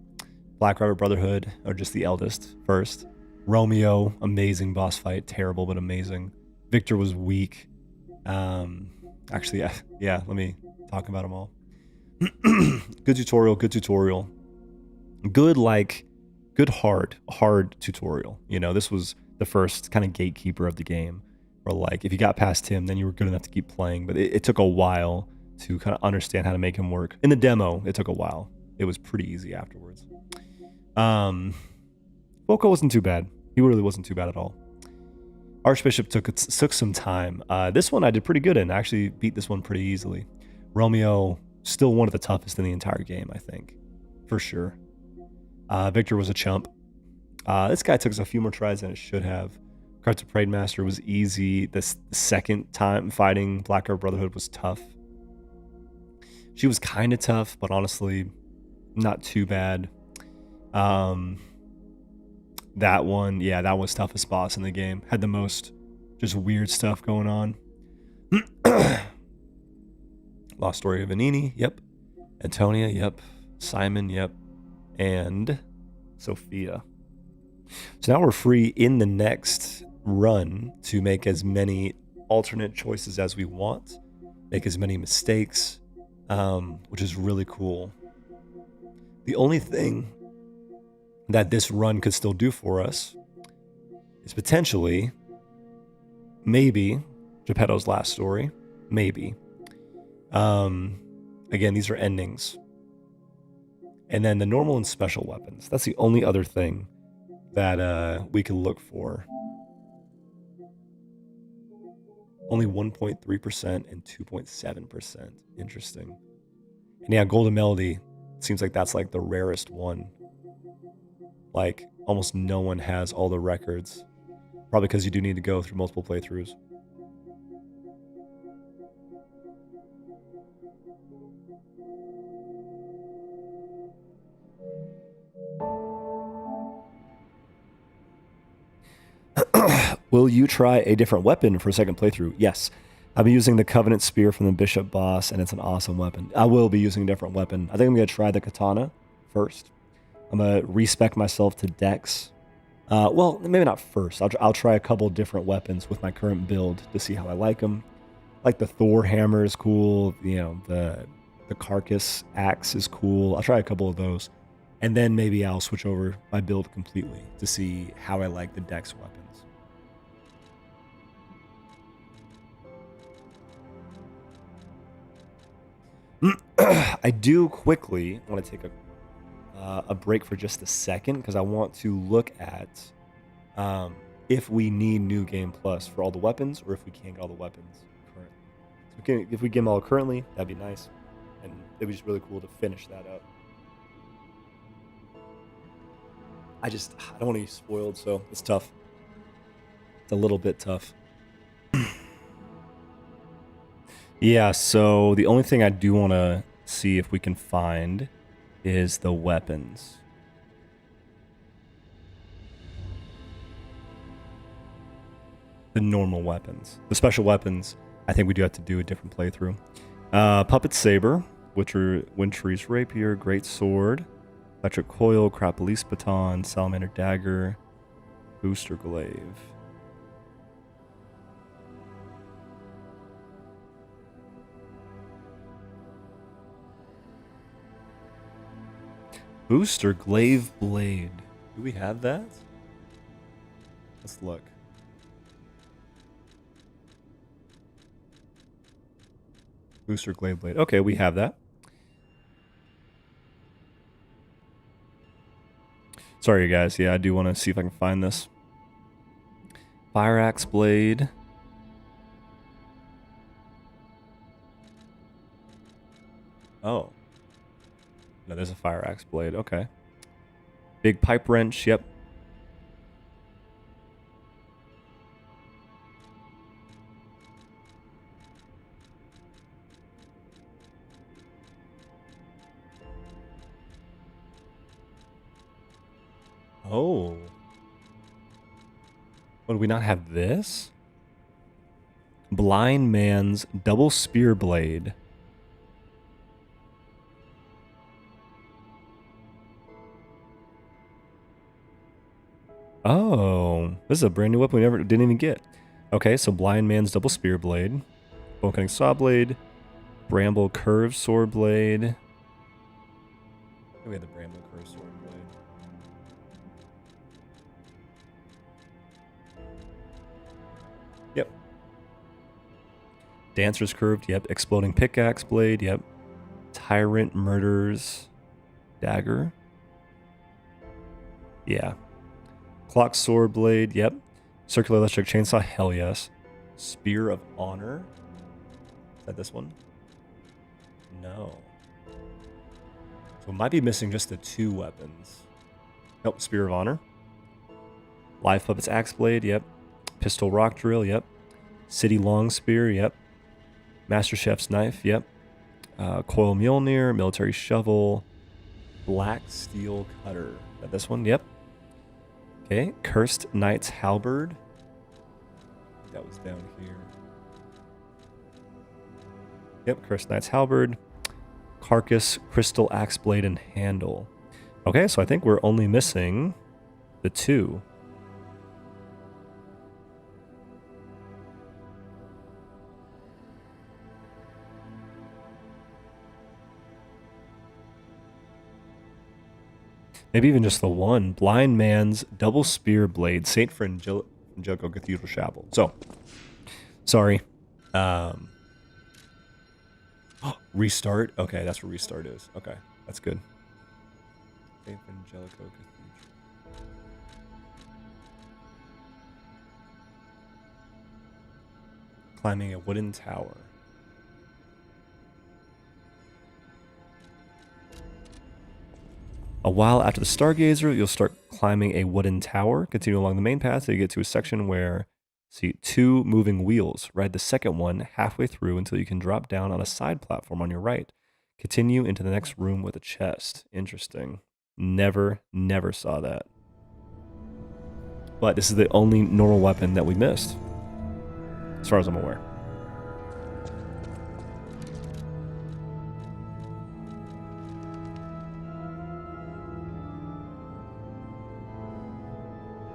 Speaker 1: Black Rabbit Brotherhood, or just the eldest first. Romeo, amazing boss fight, terrible but amazing. Victor was weak. Actually, yeah, let me talk about them all. Good tutorial, good tutorial. Good hard tutorial. You know, this was the first kind of gatekeeper of the game. Or like, if you got past him, then you were good enough to keep playing. But it took a while to kind of understand how to make him work. In the demo, it took a while. It was pretty easy afterwards. Foco wasn't too bad. He really wasn't too bad at all. Archbishop took some time. This one I did pretty good in. I actually beat this one pretty easily. Romeo, still one of the toughest in the entire game, I think. For sure. Victor was a chump. This guy took us a few more tries than it should have. Krat Parade Master was easy. The second time fighting Black Rabbit Brotherhood was tough. She was kind of tough, but honestly, not too bad. That one, yeah, that was toughest boss in the game. Had the most just weird stuff going on. Lost Story of Vanini, yep. Antonia, yep. Simon, yep. And Sophia. So now we're free in the next run to make as many alternate choices as we want, make as many mistakes, which is really cool. The only thing that this run could still do for us is potentially, maybe, Geppetto's last story. Maybe. Again, these are endings. And then the normal and special weapons. That's the only other thing that we can look for. Only 1.3% and 2.7%. Interesting. And yeah, Golden Melody seems like that's like the rarest one. Like, almost no one has all the records. Probably because you do need to go through multiple playthroughs. Will you try a different weapon for a second playthrough? Yes. I've been using the Covenant Spear from the Bishop boss, and it's an awesome weapon. I will be using a different weapon. I think I'm going to try the Katana first. I'm going to respec myself to Dex. Well, maybe not first. I'll try a couple different weapons with my current build to see how I like them. Like the Thor hammer is cool. You know, the Carcass axe is cool. I'll try a couple of those. And then maybe I'll switch over my build completely to see how I like the Dex weapons. I do quickly want to take a break for just a second because I want to look at if we need New Game Plus for all the weapons or if we can't get all the weapons currently. So if we get them all currently, that'd be nice. And it'd be just really cool to finish that up. I don't want to be spoiled, so it's tough. It's a little bit tough. Yeah, so the only thing I do want to see if we can find is the weapons. The normal weapons. The special weapons, I think we do have to do a different playthrough. Puppet Saber, Wintry's Rapier, Great Sword, Electric Coil, Krat Police Baton, Salamander Dagger, Booster Glaive. Booster Glaive Blade. Do we have that? Let's look. Booster Glaive Blade. Okay, we have that. Sorry, guys. Yeah, I do want to see if I can find this. Fire Axe Blade. Oh. No, there's a Fire Axe Blade. Okay. Big Pipe Wrench. Yep. Oh. What, do we not have this? Blind Man's Double Spear Blade. Oh, this is a brand new weapon we didn't even get. Okay, so Blind Man's Double Spear Blade, Bone Cutting Saw Blade, Bramble Curved Sword Blade. We had the Bramble Curved Sword Blade. Yep. Dancer's Curved, yep. Exploding Pickaxe Blade, yep. Tyrant Murders Dagger. Yeah. Clock Sword Blade, yep. Circular Electric Chainsaw, hell yes. Spear of Honor. Is that this one? No. So we might be missing just the two weapons. Nope, Spear of Honor. Live Puppets Axe Blade, yep. Pistol Rock Drill, yep. City Long Spear, yep. Master Chef's Knife, yep. Coil Mjolnir, Military Shovel. Black Steel Cutter. Is that this one? Yep. Okay. Cursed Knight's Halberd. That was down here. Yep. Cursed Knight's Halberd. Carcass, Crystal Axe Blade, and Handle. Okay, so I think we're only missing the 2. Maybe even just the 1. Blind Man's Double Spear Blade, Saint Frangelico Cathedral Chapel. So, sorry. Restart? Okay, that's where restart is. Okay, that's good. Saint Frangelico Cathedral. Climbing a wooden tower. A while after the Stargazer, you'll start climbing a wooden tower. Continue along the main path till you get to a section where see 2 moving wheels. Ride the second one halfway through until you can drop down on a side platform on your right. Continue into the next room with a chest. Interesting. Never saw that. But this is the only normal weapon that we missed, as far as I'm aware.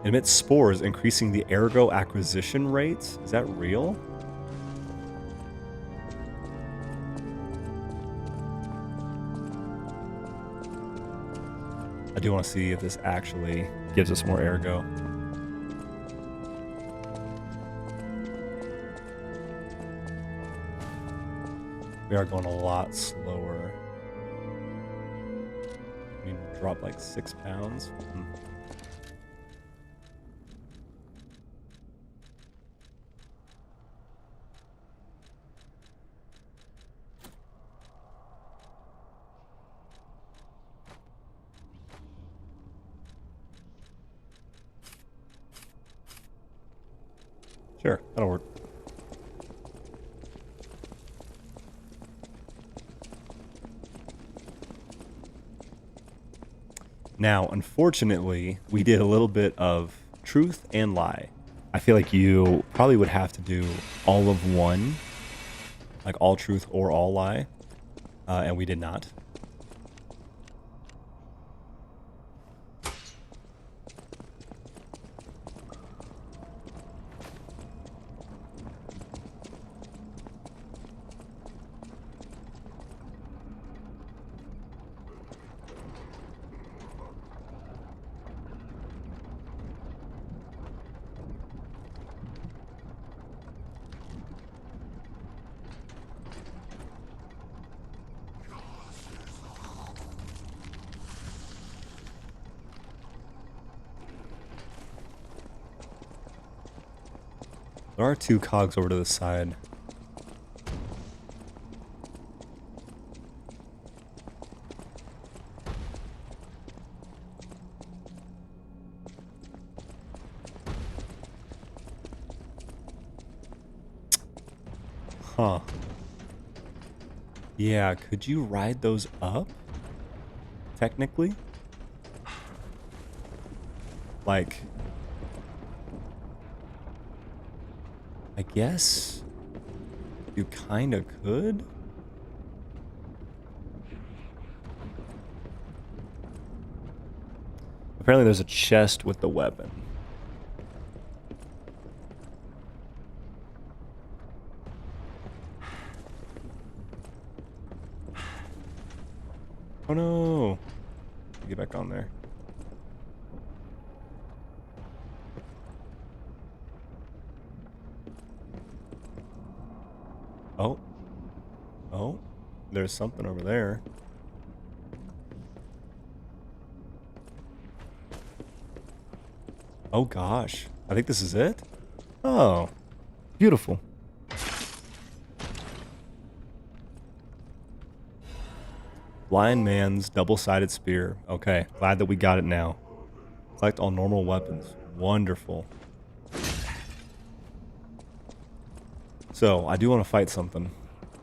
Speaker 1: It emits spores, increasing the ergo acquisition rate. Is that real? I do want to see if this actually gives us more ergo. We are going a lot slower. I mean, drop like 6 pounds. Sure, that'll work. Now, unfortunately, we did a little bit of truth and lie. I feel like you probably would have to do all of one, like all truth or all lie, and we did not. There are 2 cogs over to the side. Huh. Yeah, could you ride those up? Technically? Like, I guess you kinda could. Apparently there's a chest with the weapon. Oh no! Get back on there. Oh. Oh. There's something over there. Oh gosh. I think this is it? Oh. Beautiful. Blind Man's double-sided spear. Okay. Glad that we got it now. Collect all normal weapons. Wonderful. So, I do want to fight something,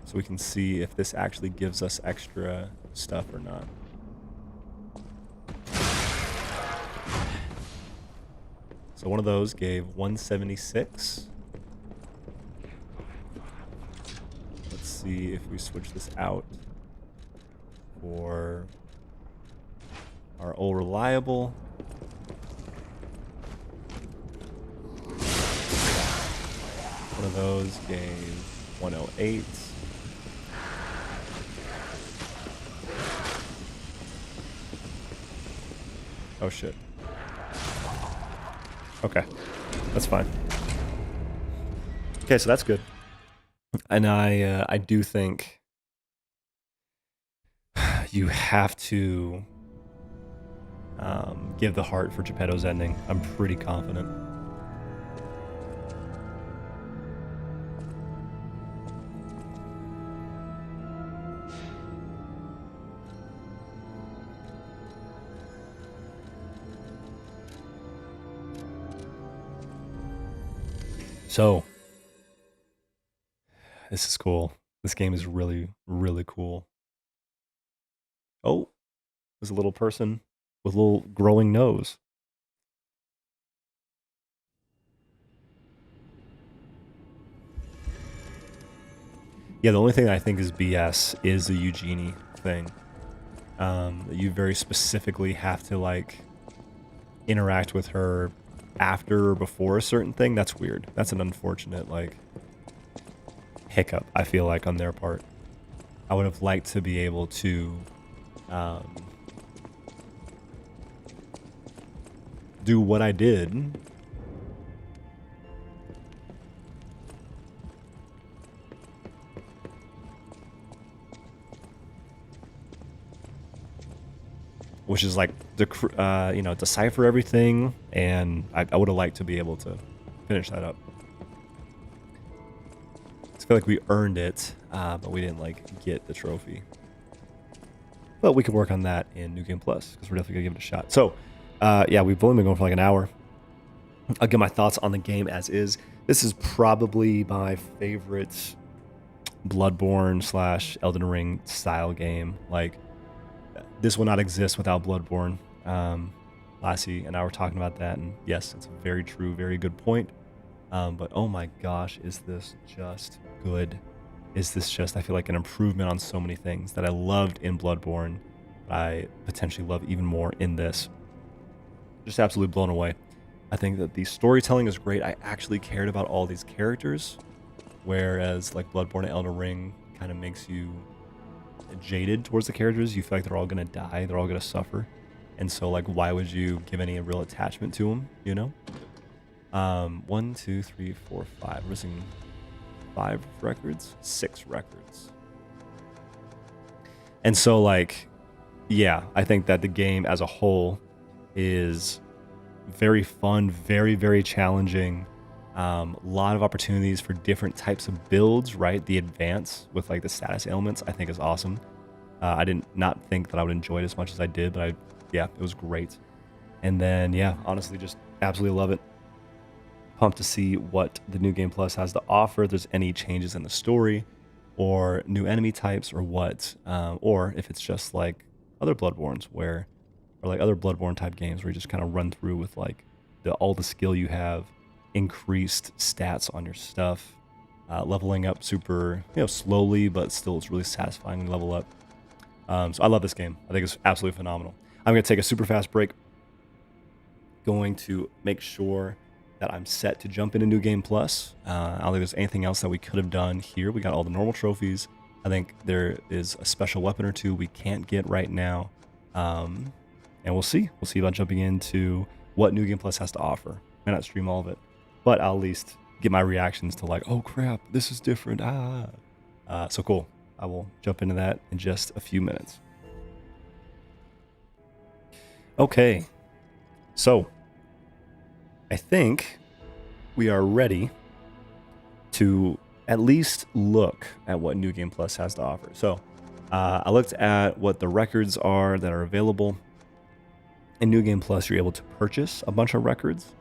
Speaker 1: so we can see if this actually gives us extra stuff or not. So one of those gave 176. Let's see if we switch this out for our old reliable. One of those gave 108. Oh shit. Okay, that's fine. Okay, so that's good. And I do think you have to give the heart for Geppetto's ending. I'm pretty confident. So, this is cool. This game is really, really cool. Oh, there's a little person with a little growing nose. Yeah, the only thing that I think is BS is the Eugenie thing. You very specifically have to, like, interact with her after or before a certain thing. That's weird. That's an unfortunate, like, hiccup, I feel like, on their part. I would have liked to be able to do what I did. Which is like, you know, decipher everything, and I would have liked to be able to finish that up. I feel like we earned it, but we didn't, like, get the trophy. But we can work on that in New Game Plus, because we're definitely going to give it a shot. So, yeah, we've only been going for like an hour. I'll give my thoughts on the game as is. This is probably my favorite Bloodborne / Elden Ring style game. Like, this will not exist without Bloodborne. Lassie and I were talking about that, and yes, it's a very true, very good point. But oh my gosh, is this just good? Is this just, I feel like, an improvement on so many things that I loved in Bloodborne, I potentially love even more in this. Just absolutely blown away. I think that the storytelling is great. I actually cared about all these characters, whereas like Bloodborne and Elden Ring kind of makes you jaded towards the characters. You feel like they're all gonna die, they're all gonna suffer, and so, like, why would you give any real attachment to them, you know? 1 2 3 4 5. We're missing 5 records, 6 records. And so, like, yeah, I think that the game as a whole is very fun, very, very challenging. A lot of opportunities for different types of builds, right? The advance with, like, the status ailments, I think is awesome. I did not think that I would enjoy it as much as I did, but yeah, it was great. And then, yeah, honestly, just absolutely love it. Pumped to see what the New Game Plus has to offer, if there's any changes in the story or new enemy types or what, or if it's just like other Bloodborns or like other Bloodborne type games where you just kind of run through with, like, all the skill you have, increased stats on your stuff, leveling up super, you know, slowly, but still it's really satisfying when you level up. So I love this game. I think it's absolutely phenomenal. I'm going to take a super fast break. Going to make sure that I'm set to jump into New Game Plus. I don't think there's anything else that we could have done here. We got all the normal trophies. I think there is a special weapon or two we can't get right now. And we'll see. We'll see about jumping into what New Game Plus has to offer. I may not stream all of it, but I'll at least get my reactions to, like, oh crap, this is different. So cool. I will jump into that in just a few minutes. Okay. So, I think we are ready to at least look at what New Game Plus has to offer. So, I looked at what the records are that are available. In New Game Plus, you're able to purchase a bunch of records.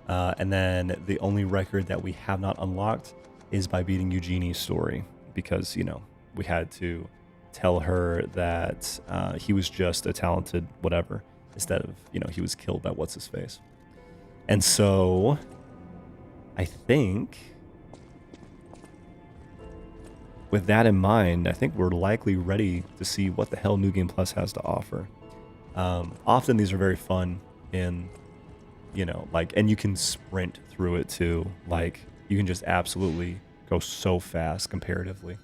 Speaker 1: And then the only record that we have not unlocked is by beating Eugenie's story. Because, you know, we had to tell her that he was just a talented whatever, instead of, you know, he was killed by what's-his-face. And so I think with that in mind, I think we're likely ready to see what the hell New Game Plus has to offer. Often these are very fun in, you know, like, and you can sprint through it too. Like, you can just absolutely go so fast comparatively.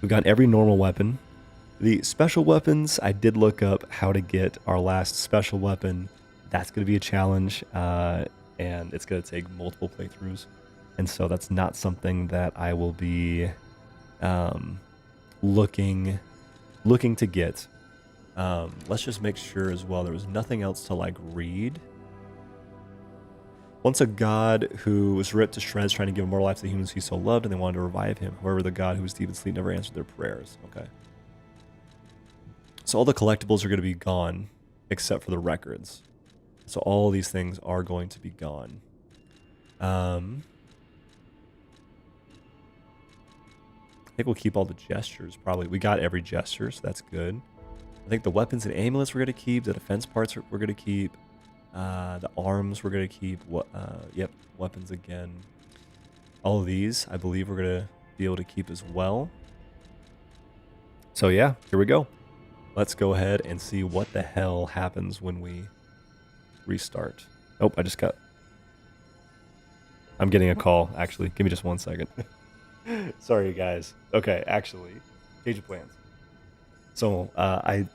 Speaker 1: We've got every normal weapon. The special weapons, I did look up how to get our last special weapon. That's going to be a challenge, and it's going to take multiple playthroughs. And so that's not something that I will be looking to get. Let's just make sure as well there was nothing else to like read. Once a god who was ripped to shreds trying to give more life to the humans he so loved, and they wanted to revive him. However, the god who was deep in sleep never answered their prayers. Okay. So all the collectibles are going to be gone except for the records. So all these things are going to be gone. I think we'll keep all the gestures, probably. We got every gesture, so that's good. I think the weapons and amulets we're going to keep. The defense parts we're going to keep. The arms we're going to keep. Yep, weapons again. All of these, I believe we're going to be able to keep as well. So yeah, here we go. Let's go ahead and see what the hell happens when we restart. Oh, I'm getting a call, actually. Give me just 1 second. Sorry, guys. Okay, actually, change of plans. So I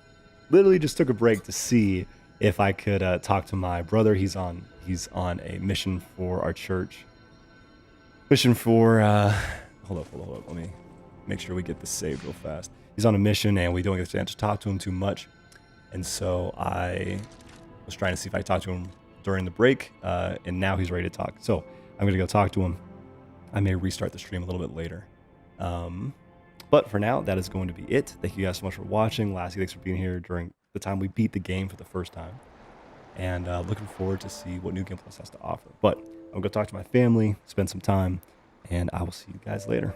Speaker 1: literally just took a break to see if I could talk to my brother. He's on a mission for our church. Mission for hold up. Let me make sure we get this saved real fast. He's on a mission and we don't get a chance to talk to him too much. And so I was trying to see if I could talk to him during the break, and now he's ready to talk. So I'm gonna go talk to him. I may restart the stream a little bit later. But for now, that is going to be it. Thank you guys so much for watching. Lassie, thanks for being here during the time we beat the game for the first time. And looking forward to see what New Game Plus has to offer. But I'm going to talk to my family, spend some time, and I will see you guys later.